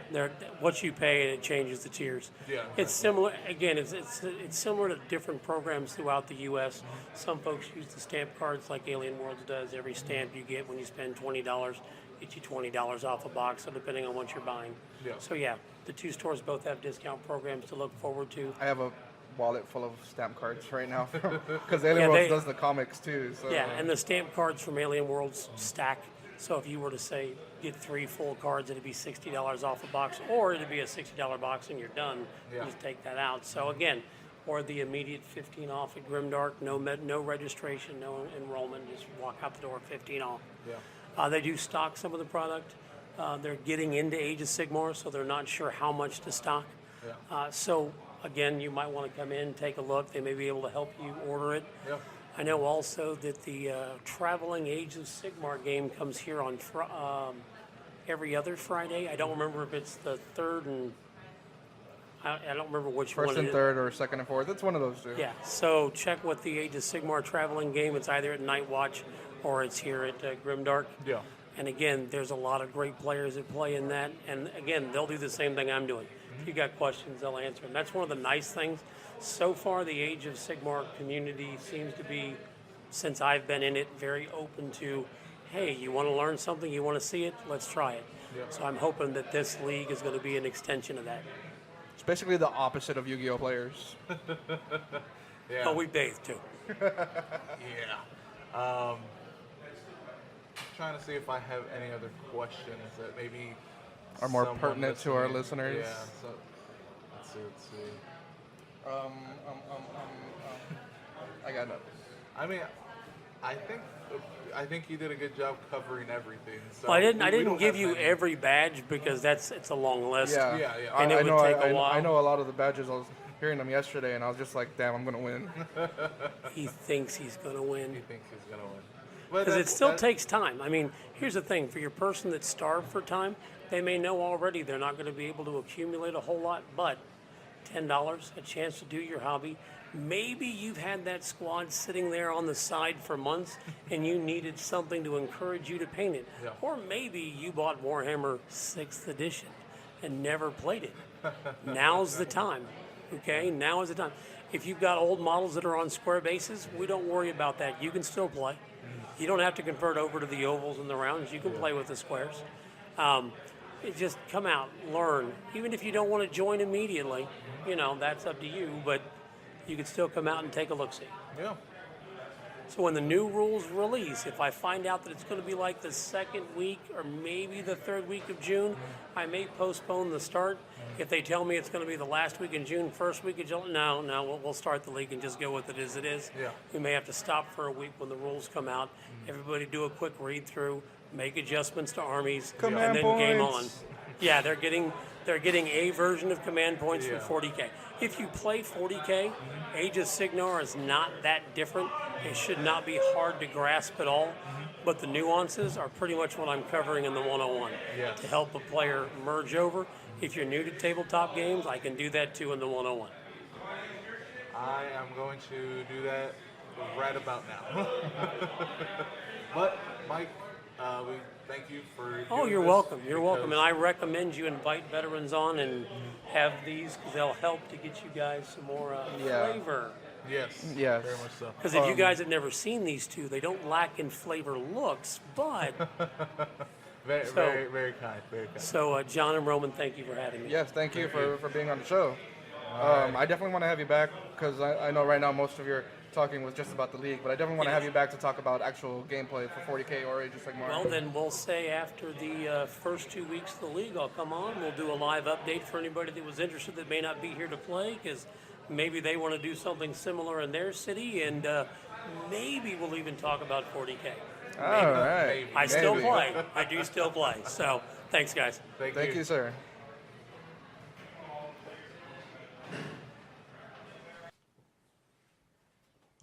[SPEAKER 4] what you pay, and it changes the tiers.
[SPEAKER 1] Yeah.
[SPEAKER 4] It's similar. Again, it's similar to different programs throughout the U.S. Some folks use the stamp cards like Alien Worlds does. Every stamp you get when you spend $20 gets you $20 off a box. So depending on what you're buying.
[SPEAKER 1] Yeah.
[SPEAKER 4] So yeah, the two stores both have discount programs to look forward to.
[SPEAKER 2] I have a wallet full of stamp cards right now because Alien Worlds does the comics too. So.
[SPEAKER 4] Yeah, and the stamp cards from Alien Worlds stack. So if you were to say get 3 full cards, it'd be $60 off a box, or it'd be a $60 box and you're done.
[SPEAKER 1] Yeah.
[SPEAKER 4] Just take that out. So again, or the immediate 15 off at Grimdark, no registration, no enrollment, just walk out the door 15 off.
[SPEAKER 1] Yeah.
[SPEAKER 4] They do stock some of the product. They're getting into Age of Sigmar, so they're not sure how much to stock.
[SPEAKER 1] Yeah.
[SPEAKER 4] So again, you might want to come in, take a look. They may be able to help you order it.
[SPEAKER 1] Yeah.
[SPEAKER 4] I know also that the traveling Age of Sigmar game comes here on every other Friday. I don't remember if it's the third and I don't remember which one.
[SPEAKER 2] First and third or second and fourth. It's one of those two.
[SPEAKER 4] Yeah, so check with the Age of Sigmar traveling game. It's either at Night Watch or it's here at Grimdark.
[SPEAKER 1] Yeah.
[SPEAKER 4] And again, there's a lot of great players that play in that. And again, they'll do the same thing I'm doing. If you got questions, they'll answer. And that's one of the nice things. So far, the Age of Sigmar community seems to be, since I've been in it, very open to, hey, you want to learn something, you want to see it, let's try it.
[SPEAKER 1] Yeah.
[SPEAKER 4] So I'm hoping that this league is going to be an extension of that.
[SPEAKER 2] It's basically the opposite of Yu-Gi-Oh players.
[SPEAKER 1] Yeah.
[SPEAKER 4] But we bathe too.
[SPEAKER 1] Yeah. Trying to see if I have any other questions that maybe
[SPEAKER 2] Are more
[SPEAKER 1] someone
[SPEAKER 2] pertinent to our
[SPEAKER 1] listening-
[SPEAKER 2] listeners.
[SPEAKER 1] Yeah. So let's see.
[SPEAKER 2] I got nothing.
[SPEAKER 1] I mean, I think you did a good job covering everything. So
[SPEAKER 4] Well, I
[SPEAKER 1] we
[SPEAKER 4] didn't
[SPEAKER 1] don't
[SPEAKER 4] give
[SPEAKER 1] have
[SPEAKER 4] you
[SPEAKER 1] many-
[SPEAKER 4] every badge because it's a long list.
[SPEAKER 2] Yeah,
[SPEAKER 1] Yeah.
[SPEAKER 4] And it would
[SPEAKER 2] know.
[SPEAKER 4] take a while.
[SPEAKER 2] I know a lot of the badges. I was hearing them yesterday, and I was just like, "Damn, I'm gonna win."
[SPEAKER 4] He thinks he's going to
[SPEAKER 1] He
[SPEAKER 4] win.
[SPEAKER 1] thinks he's gonna win. But
[SPEAKER 4] Because it still
[SPEAKER 1] that-
[SPEAKER 4] takes time. I mean, here's the thing. For your person that's starved for time, they may know already they're not going to be able to accumulate a whole lot, but $10, a chance to do your hobby. Maybe you've had that squad sitting there on the side for months and you needed something to encourage you to paint it.
[SPEAKER 1] Yeah.
[SPEAKER 4] Or maybe you bought Warhammer 6th edition and never played it. Now's the time. Okay? Now is the time. If you've got old models that are on square bases, we don't worry about that. You can still play. You don't have to convert over to the ovals and the rounds. You can play with the squares. Just come out, learn. Even if you don't want to join immediately, that's up to you, but you can still come out and take a look-see.
[SPEAKER 1] Yeah.
[SPEAKER 4] So when the new rules release, if I find out that it's going to be like the second week or maybe the third week of June, I may postpone the start. If they tell me it's going to be the last week in June, first week of July, no, we'll start the league and just go with it as it is.
[SPEAKER 1] Yeah.
[SPEAKER 4] We may have to stop for a week when the rules come out. Everybody do a quick read through, make adjustments to armies,
[SPEAKER 2] Command
[SPEAKER 4] and then game on.
[SPEAKER 2] points.
[SPEAKER 4] Yeah, they're getting a version of command points
[SPEAKER 1] Yeah.
[SPEAKER 4] for 40K. If you play 40K, Age of Sigmar is not that different. It should not be hard to grasp at all, but the nuances are pretty much what I'm covering in the 101
[SPEAKER 1] Yes.
[SPEAKER 4] to help a player merge over. If you're new to tabletop games, I can do that too in the 101.
[SPEAKER 1] I am going to do that right about now. But Mike, we thank you for.
[SPEAKER 4] Oh,
[SPEAKER 1] doing
[SPEAKER 4] you're
[SPEAKER 1] this
[SPEAKER 4] welcome. You're welcome.
[SPEAKER 1] because-
[SPEAKER 4] And I recommend you invite veterans on and have these because they'll help to get you guys some more
[SPEAKER 2] Yeah.
[SPEAKER 4] flavor.
[SPEAKER 1] Yes.
[SPEAKER 2] Yes.
[SPEAKER 1] Very much so.
[SPEAKER 4] Because if you guys have never seen these two, they don't lack in flavor looks, but
[SPEAKER 1] Very,
[SPEAKER 4] So-
[SPEAKER 1] very, very kind. Very kind.
[SPEAKER 4] so John and Roman, thank you for having me.
[SPEAKER 2] Yes, thank you for being on the show. I definitely want to have you back because I know right now most of your talking was just about the league, but I definitely want to have you back to talk about actual gameplay for 40K or Age of Sigmar.
[SPEAKER 4] Well, then we'll say after the first 2 weeks of the league, I'll come on. We'll do a live update for anybody that was interested that may not be here to play because maybe they want to do something similar in their city, and maybe we'll even talk about 40K.
[SPEAKER 2] All right.
[SPEAKER 1] Maybe.
[SPEAKER 4] I still
[SPEAKER 2] Maybe.
[SPEAKER 4] play. I do still play. So thanks, guys.
[SPEAKER 2] Thank you, sir.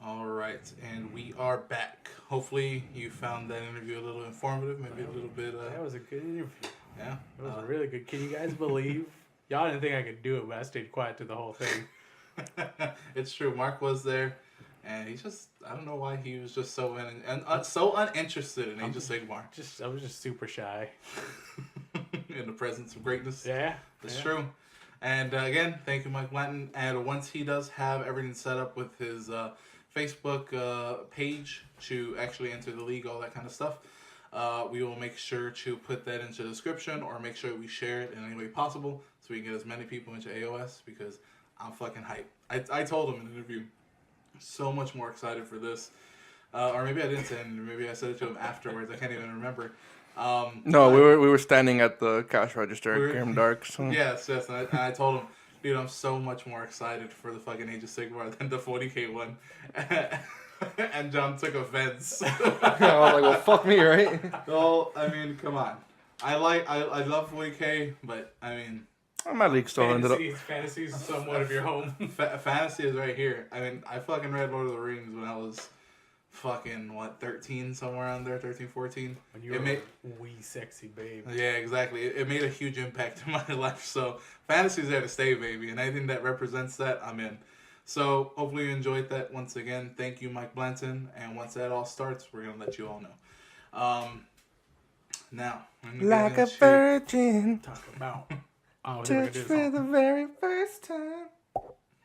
[SPEAKER 1] All right, and we are back. Hopefully, you found that interview a little informative, maybe a little bit.
[SPEAKER 3] That was a good interview.
[SPEAKER 1] Yeah.
[SPEAKER 3] That was really good. Can you guys believe? Y'all didn't think I could do it, but I stayed quiet through the whole thing.
[SPEAKER 1] It's true. Mark was there, and he just—I don't know why he was just so so uninterested in Age of Sigmar.
[SPEAKER 3] I was just super shy.
[SPEAKER 1] In the presence of greatness.
[SPEAKER 3] Yeah.
[SPEAKER 1] That's
[SPEAKER 3] yeah.
[SPEAKER 1] true. And again, thank you, Mike Blanton. And once he does have everything set up with his Facebook page to actually enter the league, all that kind of stuff, we will make sure to put that into the description or make sure we share it in any way possible so we can get as many people into AOS because I'm fucking hyped. I told him in an interview, so much more excited for this. Or maybe I didn't say it, maybe I said it to him afterwards. I can't even remember.
[SPEAKER 2] No, we were standing at the cash register
[SPEAKER 1] We
[SPEAKER 2] at
[SPEAKER 1] were-
[SPEAKER 2] Grim Dark. So.
[SPEAKER 1] Yes, and I told him, dude, I'm so much more excited for the fucking Age of Sigmar than the 40K one. And John took offense.
[SPEAKER 2] I was like, well, fuck me, right?
[SPEAKER 1] Well, I mean, come on. I love 40K, but I mean,
[SPEAKER 2] My league still ended up.
[SPEAKER 3] Fantasy's somewhat of your home.
[SPEAKER 1] fantasy is right here. I mean, I fucking read Lord of the Rings when I was fucking 13, somewhere around there, 13, 14.
[SPEAKER 3] When you were a wee sexy babe.
[SPEAKER 1] Yeah, exactly. It made a huge impact in my life. So fantasy's there to stay, baby, and anything that represents that, I'm in. So hopefully you enjoyed that. Once again, thank you, Mike Blanton. And once that all starts, we're gonna let you all know. Now,
[SPEAKER 2] Like a virgin.
[SPEAKER 3] Talk about. Oh,
[SPEAKER 2] Touch for the very first time.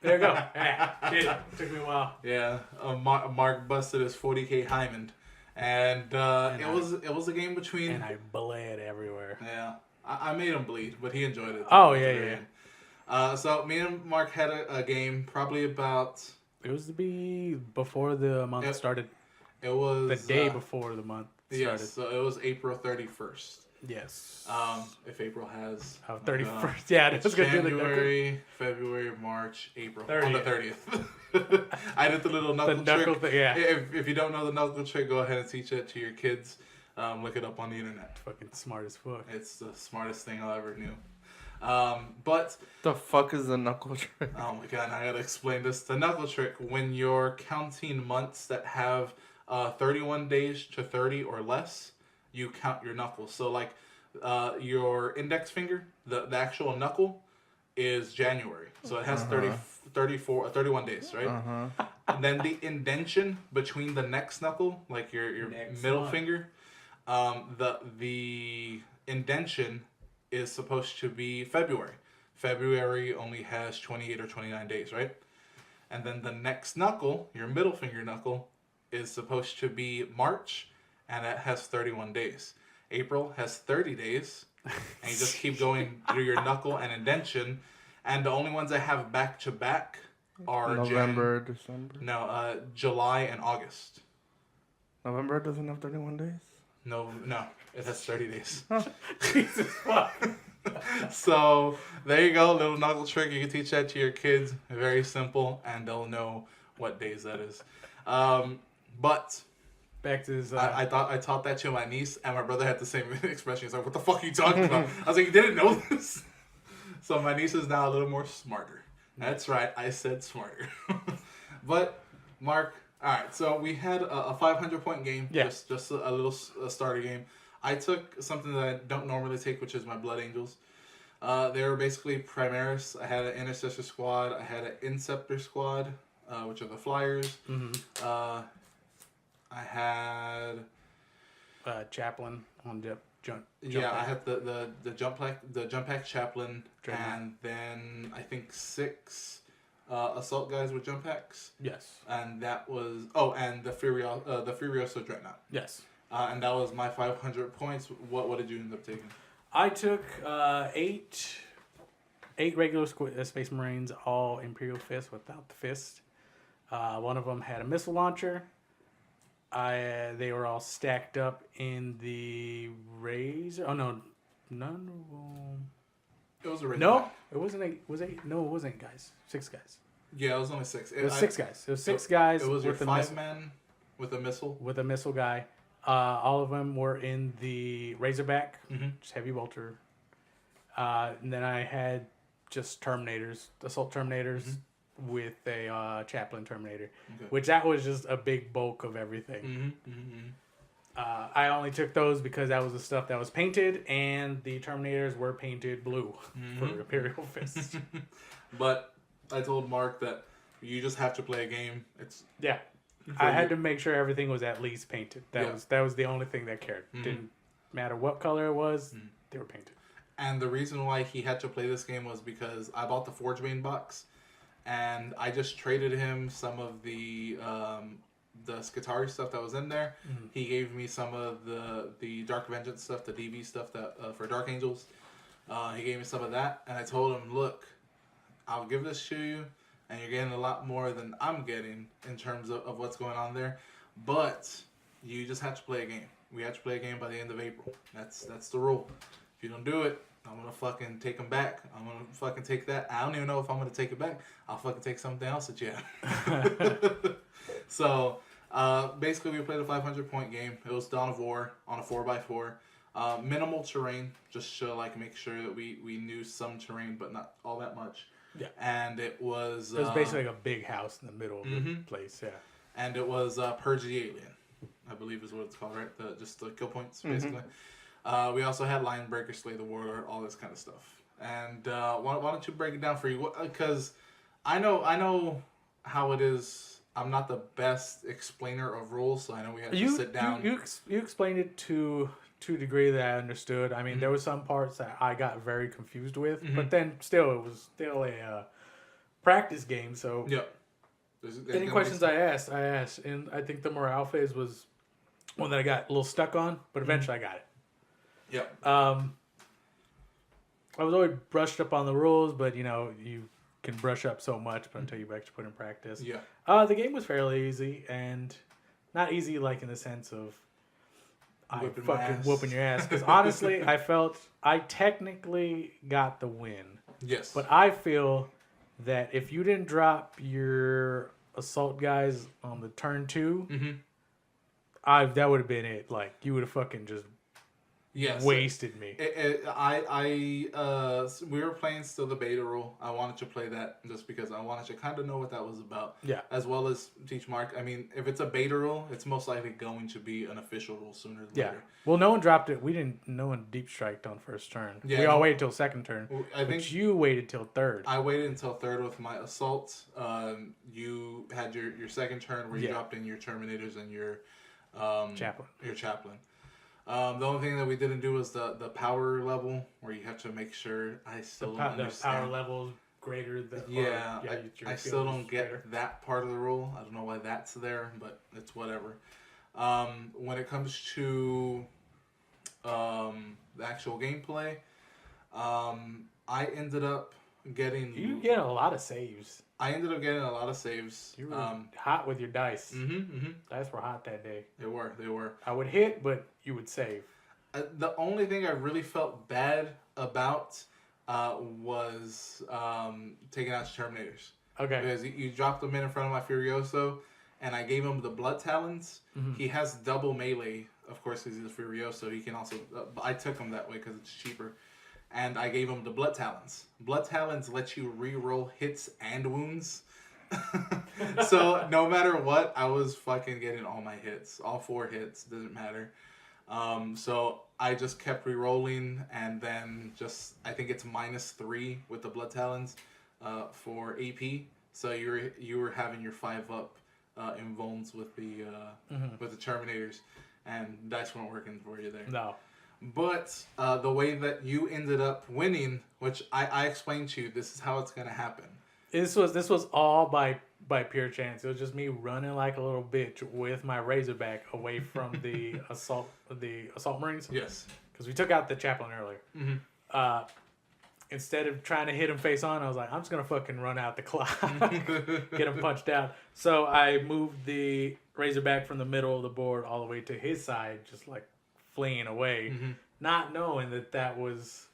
[SPEAKER 3] There you go. Hey, took me a while.
[SPEAKER 1] Yeah, Mark busted his 40K Hyman, and it was a game between.
[SPEAKER 3] And I bled everywhere.
[SPEAKER 1] Yeah, I made him bleed, but he enjoyed it.
[SPEAKER 3] Oh yeah.
[SPEAKER 1] So me and Mark had a game probably about.
[SPEAKER 3] It was to be before the month started.
[SPEAKER 1] It was
[SPEAKER 3] the day before the month started.
[SPEAKER 1] Yes, so it was April 31st.
[SPEAKER 3] Yes.
[SPEAKER 1] If April has
[SPEAKER 3] 31st. Yeah, it was
[SPEAKER 1] January, February, March, April. 30th. On the 30th. I did the little knuckle trick.
[SPEAKER 3] Thing, yeah.
[SPEAKER 1] If you don't know the knuckle trick, go ahead and teach it to your kids. Look it up on the internet.
[SPEAKER 3] Fucking smart as fuck.
[SPEAKER 1] It's the smartest thing I ever knew. But
[SPEAKER 2] the fuck is the knuckle trick?
[SPEAKER 1] Oh my god, I gotta explain this. The knuckle trick, when you're counting months that have 31 days to 30 or less, you count your knuckles. So like your index finger, the actual knuckle is January. So it has 31 days, right? And then the indentation between the next knuckle, like your middle finger, the indentation is supposed to be February. February only has 28 or 29 days, right? And then the next knuckle, your middle finger knuckle, is supposed to be March, and that has 31 days. April has 30 days, and you just keep going through your knuckle and indentation. And the only ones I have back to back are
[SPEAKER 2] November, December.
[SPEAKER 1] No, July and August.
[SPEAKER 2] November doesn't have 31 days?
[SPEAKER 1] No, it has 30 days.
[SPEAKER 3] Jesus fuck.
[SPEAKER 1] So there you go, little knuckle trick. You can teach that to your kids. Very simple, and they'll know what days that is. But
[SPEAKER 3] back to this.
[SPEAKER 1] I taught that to my niece, and my brother had the same expression. He's like, "What the fuck are you talking about?" I was like, "You didn't know this." So my niece is now a little more smarter. That's right, I said smarter. But Mark, all right. So we had a 500-point game.
[SPEAKER 3] Yeah.
[SPEAKER 1] Just a little starter game. I took something that I don't normally take, which is my Blood Angels. They were basically Primaris. I had an Intercessor squad. I had an Inceptor squad, which are the Flyers.
[SPEAKER 3] Mm-hmm.
[SPEAKER 1] I had
[SPEAKER 3] Chaplain on jump.
[SPEAKER 1] I had the jump pack Chaplain, and then I think 6 assault guys with jump packs.
[SPEAKER 3] Yes.
[SPEAKER 1] And that was and the Furioso Dreadnought.
[SPEAKER 3] Yes.
[SPEAKER 1] And that was my 500 points. What did you end up taking?
[SPEAKER 3] I took 8 regular Space Marines, all Imperial Fist without the fist. One of them had a missile launcher. They were all stacked up in the Razor. Oh no, none of them.
[SPEAKER 1] It was a Razor.
[SPEAKER 3] No, it wasn't 8. No, it wasn't 8 guys. 6 guys.
[SPEAKER 1] Yeah, it was only 6.
[SPEAKER 3] It was 6 guys. It was 6 guys.
[SPEAKER 1] It was
[SPEAKER 3] with
[SPEAKER 1] your 5-man with a missile.
[SPEAKER 3] With a missile guy. All of them were in the Razorback, just heavy bolter. And then I had just Terminators, assault Terminators, with a Chaplain Terminator, which that was just a big bulk of everything. I only took those because that was the stuff that was painted, and the Terminators were painted blue for Imperial Fist.
[SPEAKER 1] But I told Mark that you just have to play a game.
[SPEAKER 3] I had to make sure everything was at least painted. That was the only thing that cared. Didn't matter what color it was, they were painted.
[SPEAKER 1] And the reason why he had to play this game was because I bought the Forgebane box, and I just traded him some of the Skitarii stuff that was in there. He gave me some of the Dark Vengeance stuff, the DV stuff that for Dark Angels. He gave me some of that, and I told him, look, I'll give this to you, and you're getting a lot more than I'm getting in terms of what's going on there. But you just have to play a game. We have to play a game by the end of April. That's the rule. If you don't do it, I'm going to fucking take them back. I'm going to fucking take that. I don't even know if I'm going to take it back. I'll fucking take something else at you. So, basically we played a 500-point game. It was Dawn of War on a 4x4. Minimal terrain, just to like make sure that we knew some terrain, but not all that much.
[SPEAKER 3] Yeah.
[SPEAKER 1] And it was
[SPEAKER 3] basically like a big house in the middle of the place. Yeah.
[SPEAKER 1] And it was Purge the Alien, I believe is what it's called, right? Just the kill points, basically. We also had Line Breaker, Slay the Warlord, all this kind of stuff. And why don't you break it down for you? Because I know how it is. I'm not the best explainer of rules, so I know we had to sit down.
[SPEAKER 3] You explained it to a degree that I understood. I mean, there were some parts that I got very confused with, but then still, it was still a practice game. So
[SPEAKER 1] yeah.
[SPEAKER 3] Any questions I asked, and I think the morale phase was one that I got a little stuck on, but eventually I got it.
[SPEAKER 1] Yeah.
[SPEAKER 3] I was always brushed up on the rules, but you can brush up so much, but until you actually put in practice.
[SPEAKER 1] Yeah.
[SPEAKER 3] The game was fairly easy, and not easy like in the sense of whooping your ass. Because honestly, I felt I technically got the win.
[SPEAKER 1] Yes.
[SPEAKER 3] But I feel that if you didn't drop your assault guys on the turn 2, that would have been it. Like you would have fucking just wasted me.
[SPEAKER 1] We were playing still the beta rule. I wanted to play that just because I wanted to kind of know what that was about.
[SPEAKER 3] Yeah.
[SPEAKER 1] As well as teach Mark. I mean, if it's a beta rule, it's most likely going to be an official rule sooner or later.
[SPEAKER 3] Well, no one dropped it. No one deep striked on first turn.
[SPEAKER 1] Yeah,
[SPEAKER 3] we all waited till second turn.
[SPEAKER 1] I think
[SPEAKER 3] you waited till third.
[SPEAKER 1] I waited until third with my assault. You had your second turn where you dropped in your Terminators and your
[SPEAKER 3] chaplain.
[SPEAKER 1] Your chaplain. The only thing that we didn't do was the power level, where you have to make sure. I still don't understand.
[SPEAKER 3] The power level is greater than.
[SPEAKER 1] I still don't get that part of the rule. I don't know why that's there, but it's whatever. When it comes to the actual gameplay, I ended up getting.
[SPEAKER 3] You get a lot of saves.
[SPEAKER 1] I ended up getting a lot of saves.
[SPEAKER 3] You were hot with your dice. Dice were hot that day.
[SPEAKER 1] They were.
[SPEAKER 3] I would hit, but you would save.
[SPEAKER 1] The only thing I really felt bad about was taking out your Terminators.
[SPEAKER 3] Okay.
[SPEAKER 1] Because you dropped them in front of my Furioso, and I gave him the Blood Talons. He has double melee, of course, because he's a Furioso. He can also... I took him that way because it's cheaper. And I gave him the Blood Talons. Blood Talons let you re-roll hits and wounds. So no matter what, I was fucking getting all my hits. All 4 hits, doesn't matter. So I just kept re-rolling, and then I think it's -3 with the Blood Talons for AP. So you were having your 5 up in Vulns with the Terminators, and dice weren't working for you there.
[SPEAKER 3] No.
[SPEAKER 1] But the way that you ended up winning, which I explained to you, this is how it's going to happen.
[SPEAKER 3] This was all by pure chance. It was just me running like a little bitch with my Razorback away from the assault Marines.
[SPEAKER 1] Yes.
[SPEAKER 3] Because we took out the chaplain earlier. Instead of trying to hit him face on, I was like, I'm just going to fucking run out the clock. Get him punched out. So I moved the Razorback from the middle of the board all the way to his side, just like fleeing away, not knowing that was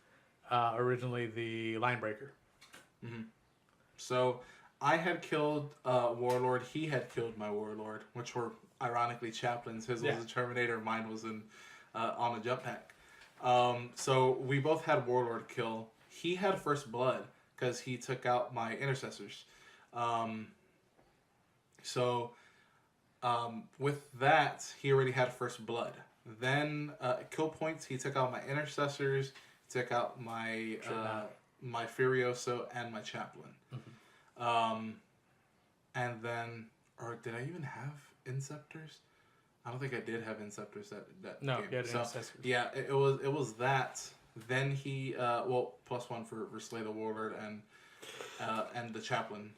[SPEAKER 3] originally the line breaker.
[SPEAKER 1] So I had killed Warlord. He had killed my Warlord, which were ironically chaplains. His was a Terminator. Mine was on a jump pack. So we both had Warlord kill. He had first blood because he took out my intercessors. With that, he already had first blood. Then kill points, he took out my intercessors, took out my my Furioso and my chaplain. And then, or did I even have Inceptors? I don't think I did have Inceptors that
[SPEAKER 3] no,
[SPEAKER 1] game.
[SPEAKER 3] You had intercessors.
[SPEAKER 1] Yeah, it was that. Then he +1 for Slay the Warlord and the chaplain.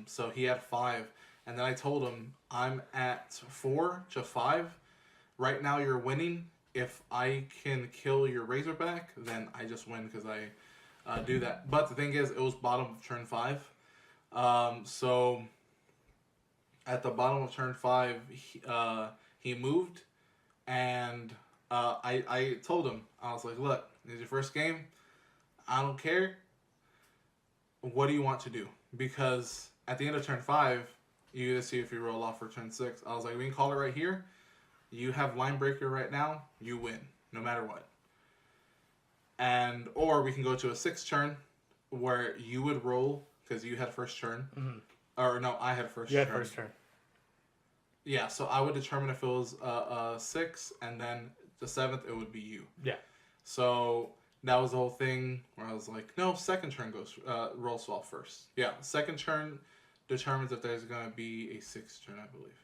[SPEAKER 1] So he had 5, and then I told him I'm at 4 to 5. Right now you're winning. If I can kill your Razorback, then I just win because I do that. But the thing is, it was bottom of turn 5. So at the bottom of turn 5, he moved, and I told him, I was like, look, this is your first game. I don't care. What do you want to do? Because at the end of turn 5, you either see if you roll off for turn 6. I was like, we can call it right here. You have line breaker right now. You win, no matter what. or we can go to a 6 turn where you would roll because you had first turn.
[SPEAKER 3] Mm-hmm.
[SPEAKER 1] Or no, I had first turn.
[SPEAKER 3] You had first turn.
[SPEAKER 1] Yeah, so I would determine if it was a 6, and then the 7th it would be you.
[SPEAKER 3] Yeah.
[SPEAKER 1] So that was the whole thing where I was like, no, second turn goes roll swell first. Yeah, second turn determines if there's gonna be a 6th turn, I believe.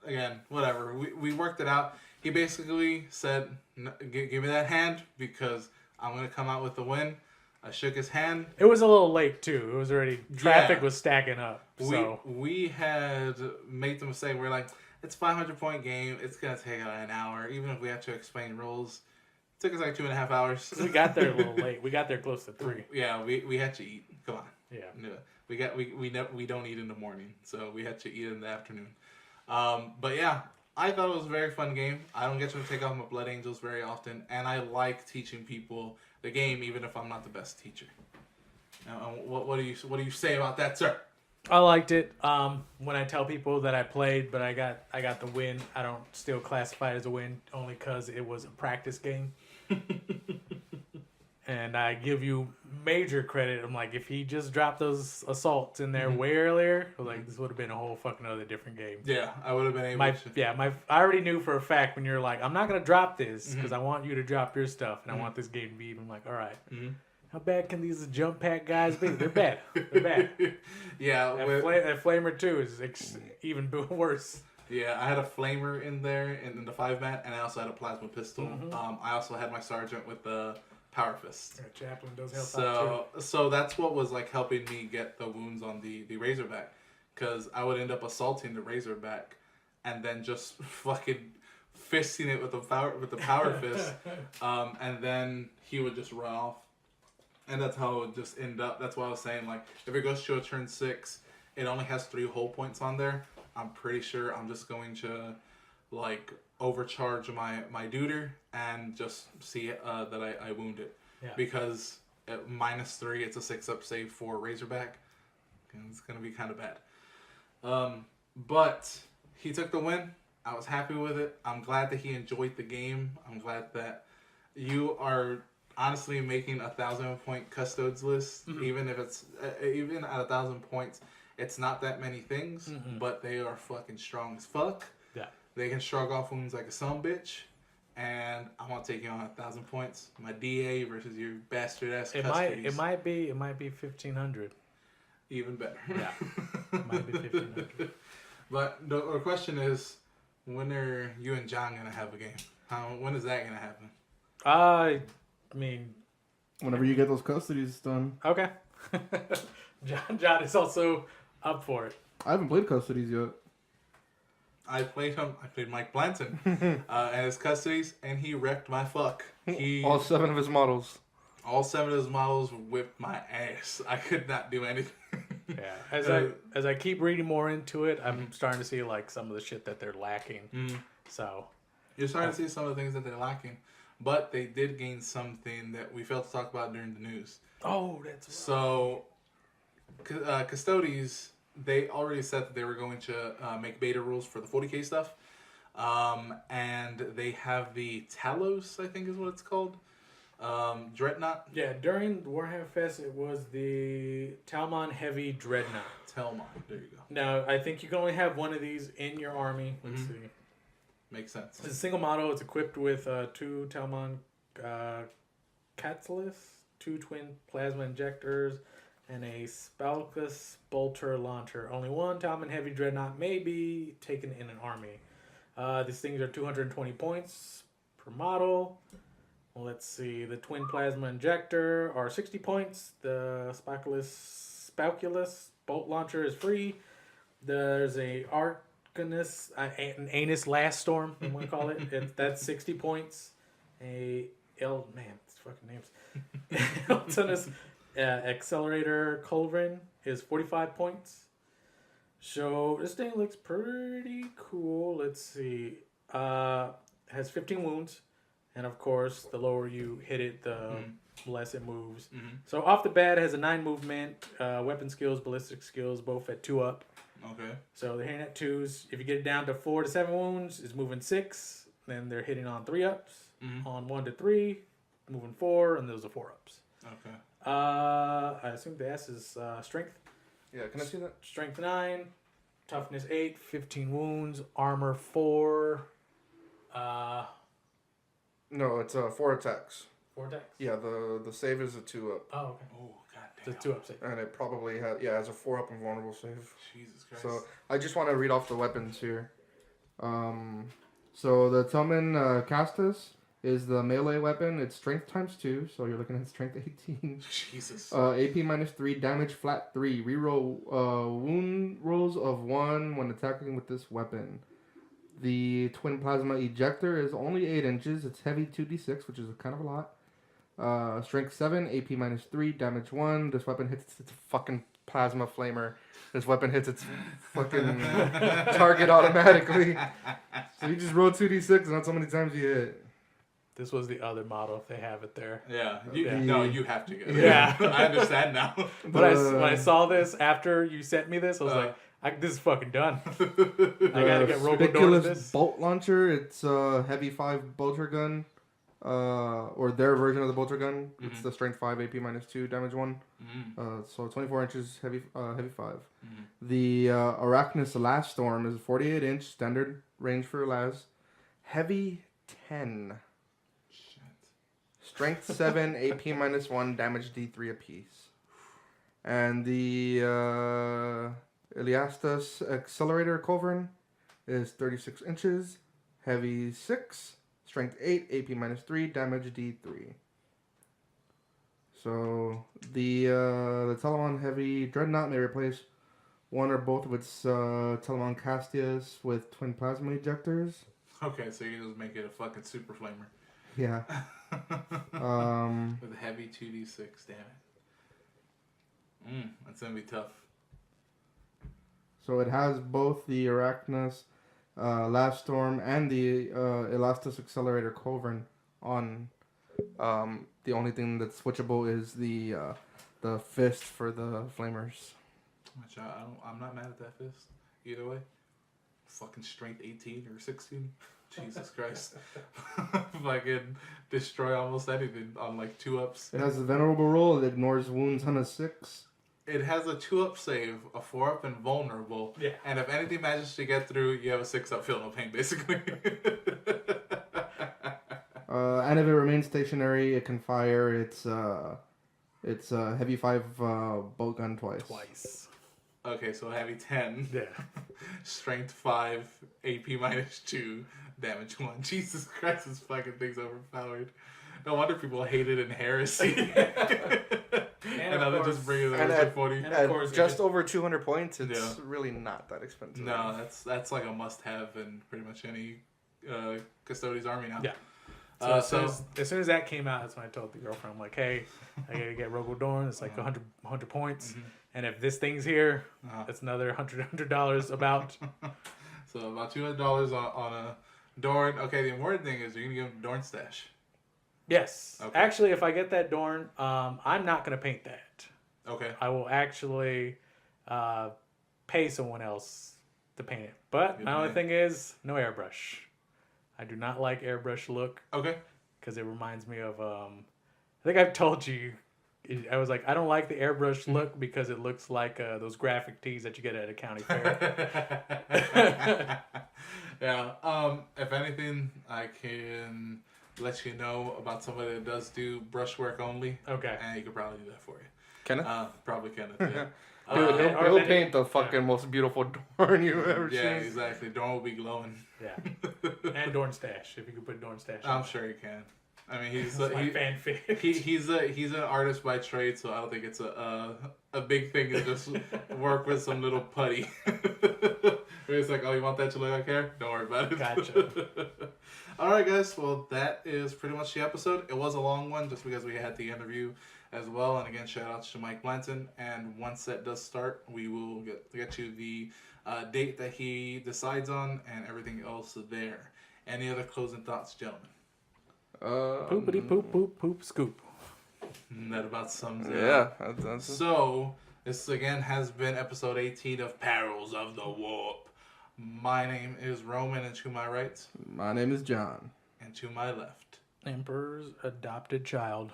[SPEAKER 1] Again, whatever. We worked it out. He basically said, "Give me that hand because I'm gonna come out with the win." I shook his hand.
[SPEAKER 3] It was a little late too. It was already traffic was stacking up. So
[SPEAKER 1] we had made the mistake. We're like, it's a 500-point game. It's gonna take an hour, even if we have to explain rules. It took us like 2.5 hours.
[SPEAKER 3] We got there a little late. We got there close to 3.
[SPEAKER 1] Yeah, we had to eat. Come on.
[SPEAKER 3] Yeah.
[SPEAKER 1] We don't eat in the morning, so we had to eat in the afternoon. But yeah, I thought it was a very fun game. I don't get to take off my Blood Angels very often, and I like teaching people the game, even if I'm not the best teacher. Now, what do you say about that, sir?
[SPEAKER 3] I liked it. When I tell people that I played, but I got the win, I don't still classify it as a win only because it was a practice game. And I give you major credit. I'm like, if he just dropped those assaults in there way earlier, I was like, this would have been a whole fucking other different game.
[SPEAKER 1] Yeah, I would have been able to.
[SPEAKER 3] I already knew for a fact when you're like, I'm not going to drop this because I want you to drop your stuff and I want this game to be even. I'm like, all right. How bad can these jump pack guys be? They're bad. They're bad.
[SPEAKER 1] Yeah.
[SPEAKER 3] That Flamer 2 is even worse.
[SPEAKER 1] Yeah, I had a Flamer in there in the 5-man, and I also had a plasma pistol. I also had my sergeant with the Power Fist.
[SPEAKER 3] Yeah, Chaplain does help out too.
[SPEAKER 1] So that's what was like helping me get the wounds on the Razorback, because I would end up assaulting the Razorback, and then just fucking fisting it with the Power Fist, and then he would just run off, and that's how it would just end up. That's why I was saying, like, if it goes to a turn 6, it only has 3 hull points on there. I'm pretty sure I'm just going to like overcharge my duder and just see that I wound it. Yeah. Because at -3, it's a 6-up save for Razorback. And it's going to be kind of bad. But he took the win. I was happy with it. I'm glad that he enjoyed the game. I'm glad that you are honestly making 1,000-point custodes list. Even if it's even at 1,000 points, it's not that many things, but they are fucking strong as fuck.
[SPEAKER 3] Yeah.
[SPEAKER 1] They can shrug off wounds like a sumbitch, and I'm gonna take you on 1,000 points. My DA versus your bastard ass custodies.
[SPEAKER 3] It might be 1,500.
[SPEAKER 1] Even better.
[SPEAKER 3] Yeah. It might be 1,500.
[SPEAKER 1] But the question is, when are you and John gonna have a game? When is that gonna happen?
[SPEAKER 3] I mean,
[SPEAKER 2] whenever you get those custodies done.
[SPEAKER 3] Okay. John is also up for it.
[SPEAKER 2] I haven't played custodies yet.
[SPEAKER 1] I played Mike Blanton and his custodies, and he wrecked my fuck.
[SPEAKER 2] All 7 of his models.
[SPEAKER 1] All 7 of his models whipped my ass. I could not do anything.
[SPEAKER 3] Yeah, as I keep reading more into it, I'm starting to see like some of the shit that they're lacking. So
[SPEAKER 1] you're starting to see some of the things that they're lacking, but they did gain something that we failed to talk about during the news.
[SPEAKER 3] Oh, that's
[SPEAKER 1] so. Custodes, they already said that they were going to make beta rules for the 40k stuff, and they have the Talos, I think is what it's called, Dreadnought.
[SPEAKER 3] Yeah, during Warhammer Fest, it was the Talmon Heavy Dreadnought.
[SPEAKER 1] Talmon, there you go.
[SPEAKER 3] Now, I think you can only have one of these in your army. Let's see.
[SPEAKER 1] Makes sense.
[SPEAKER 3] It's a single model. It's equipped with 2 Talmon Catalysts, 2 twin plasma injectors, and a Spalkus bolter launcher. Only 1 Talmon Heavy Dreadnought may be taken in an army. These things are 220 points per model. Well, let's see. The twin plasma injector are 60 points. The Spalkulus bolt launcher is free. There's a Arcanus, an Anus Last Storm, I'm going to call it. That's 60 points. It's fucking names. Eltonus Accelerator Culverin is 45 points. So this thing looks pretty cool. Let's see. Has 15 wounds. And of course, the lower you hit it, the less it moves. So off the bat, it has a 9 movement, weapon skills, ballistic skills, both at 2 up.
[SPEAKER 1] Okay.
[SPEAKER 3] So they're hitting at 2s. If you get it down to 4 to 7 wounds, it's moving 6. then they're hitting on 3-ups, on 1 to 3, moving 4, and those are 4-ups.
[SPEAKER 1] Okay.
[SPEAKER 3] I assume the S is strength.
[SPEAKER 2] Yeah, can I see that?
[SPEAKER 3] Strength 9, toughness 8, 15 wounds, armor 4.
[SPEAKER 2] No, it's 4 attacks.
[SPEAKER 3] 4 attacks.
[SPEAKER 2] Yeah, the save is a 2-up.
[SPEAKER 3] Oh, okay.
[SPEAKER 1] Oh,
[SPEAKER 3] It's
[SPEAKER 1] goddamn.
[SPEAKER 3] a 2-up save.
[SPEAKER 2] And it probably has a 4-up invulnerable save.
[SPEAKER 1] Jesus Christ.
[SPEAKER 2] So I just want to read off the weapons here. So the Tillman Castus is the melee weapon. It's strength times 2, so you're looking at strength 18.
[SPEAKER 1] Jesus.
[SPEAKER 2] AP minus 3, damage flat 3. Reroll wound rolls of 1 when attacking with this weapon. The twin plasma ejector is only 8 inches. It's heavy 2d6, which is kind of a lot. Strength 7, AP minus 3, damage 1. This weapon hits its fucking plasma flamer. This weapon hits its fucking target automatically. So you just roll 2d6 and that's how many times you hit.
[SPEAKER 3] This was the other model if they have it there.
[SPEAKER 1] Yeah.
[SPEAKER 3] Yeah.
[SPEAKER 1] No, you have to get it.
[SPEAKER 3] Yeah.
[SPEAKER 1] I understand now.
[SPEAKER 3] But when I saw this after you sent me this, I was like, this is fucking done. I gotta get Robo Door this.
[SPEAKER 2] Bolt launcher. It's a heavy 5 bolter gun. Or their version of the bolter gun. It's the strength 5, AP minus 2, damage 1. So 24 inches, heavy 5. The Arachnus Last Storm is 48 inch, standard range for las. Heavy 10.
[SPEAKER 1] Shit.
[SPEAKER 2] Strength 7, AP minus 1, damage D3 apiece. And the Eliastus Accelerator Culverin is 36 inches, heavy 6. Strength 8, AP minus 3, damage D3. So the Telemon Heavy Dreadnought may replace one or both of its Telemon Castias with twin plasma ejectors.
[SPEAKER 1] Okay, so you just make it a fucking super flamer.
[SPEAKER 2] Yeah.
[SPEAKER 1] With heavy 2d6, damn it. That's gonna be tough.
[SPEAKER 2] So it has both the Arachnus Last Storm and the Elastus Accelerator Culverin on. The only thing that's switchable is the fist for the flamers.
[SPEAKER 1] Which I'm not mad at that fist. Either way. Fucking strength 18 or 16. Jesus Christ. Fucking destroy almost anything on like 2-ups.
[SPEAKER 2] It has a venerable roll. It ignores wounds on a 6.
[SPEAKER 1] It has a 2-up save, a 4-up and vulnerable.
[SPEAKER 3] Yeah.
[SPEAKER 1] And if anything manages to get through, you have a 6-up feel no pain, basically.
[SPEAKER 2] And if it remains stationary, it can fire its heavy 5 bolt gun twice.
[SPEAKER 1] Okay, so heavy 10.
[SPEAKER 3] Yeah.
[SPEAKER 1] Strength 5, AP minus 2, damage 1. Jesus Christ, this fucking thing's overpowered. No wonder people hate it in Heresy. And now they're just bringing it over to 40.
[SPEAKER 3] And of course,
[SPEAKER 2] just over 200 points, it's really not that expensive.
[SPEAKER 1] No, that's like a must-have in pretty much any Custodes army now.
[SPEAKER 3] Yeah. So as soon as that came out, that's when I told the girlfriend, I'm like, hey, I gotta get Rogodorn. It's like 100 points. And if this thing's here, it's another $100 about.
[SPEAKER 1] So about $200 on a Dorn. Okay, the important thing is you're going to give him Dorn stash.
[SPEAKER 3] Yes.
[SPEAKER 1] Okay.
[SPEAKER 3] Actually, if I get that Dorn, I'm not going to paint that.
[SPEAKER 1] Okay.
[SPEAKER 3] I will actually pay someone else to paint it. But
[SPEAKER 1] Good
[SPEAKER 3] my only
[SPEAKER 1] plan.
[SPEAKER 3] thing is, no airbrush. I do not like airbrush look.
[SPEAKER 1] Okay.
[SPEAKER 3] Because it reminds me of, I think I've told you, I was like, I don't like the airbrush look because it looks like those graphic tees that you get at a county fair.
[SPEAKER 1] Yeah. If anything, I can let you know about somebody that does do brushwork only.
[SPEAKER 3] Okay.
[SPEAKER 1] And he could probably do that for you.
[SPEAKER 2] Kenneth?
[SPEAKER 1] Probably Kenneth, yeah.
[SPEAKER 2] He'll paint the fucking most beautiful Dorn you've ever seen.
[SPEAKER 1] Yeah, exactly. Dorn will be glowing.
[SPEAKER 3] Yeah. And Dorn Stash, if you could put Dorn Stash
[SPEAKER 1] I'm sure he can. I mean, he's
[SPEAKER 3] my fanfic.
[SPEAKER 1] he's an artist by trade, so I don't think it's a big thing to just work with some little putty. Where it's like, oh, you want that to look like hair? Don't worry about it.
[SPEAKER 3] Gotcha.
[SPEAKER 1] All right, guys. Well, that is pretty much the episode. It was a long one just because we had the interview as well. And again, shout outs to Mike Blanton. And once that does start, we will get you the date that he decides on and everything else there. Any other closing thoughts, gentlemen?
[SPEAKER 3] Poopity poop poop poop scoop.
[SPEAKER 1] That about sums it
[SPEAKER 2] Yeah.
[SPEAKER 1] up.
[SPEAKER 2] That's
[SPEAKER 1] So, this again has been episode 18 of Perils of the Warp. My name is Roman, and to my right,
[SPEAKER 2] My name is John.
[SPEAKER 1] and to my left.
[SPEAKER 3] Emperor's adopted child.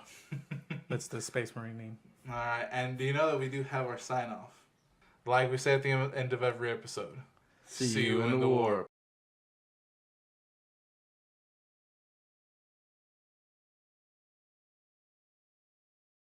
[SPEAKER 3] That's the Space Marine name.
[SPEAKER 1] All right, and do you know that we do have our sign off? Like we say at the end of every episode.
[SPEAKER 2] See you in the warp.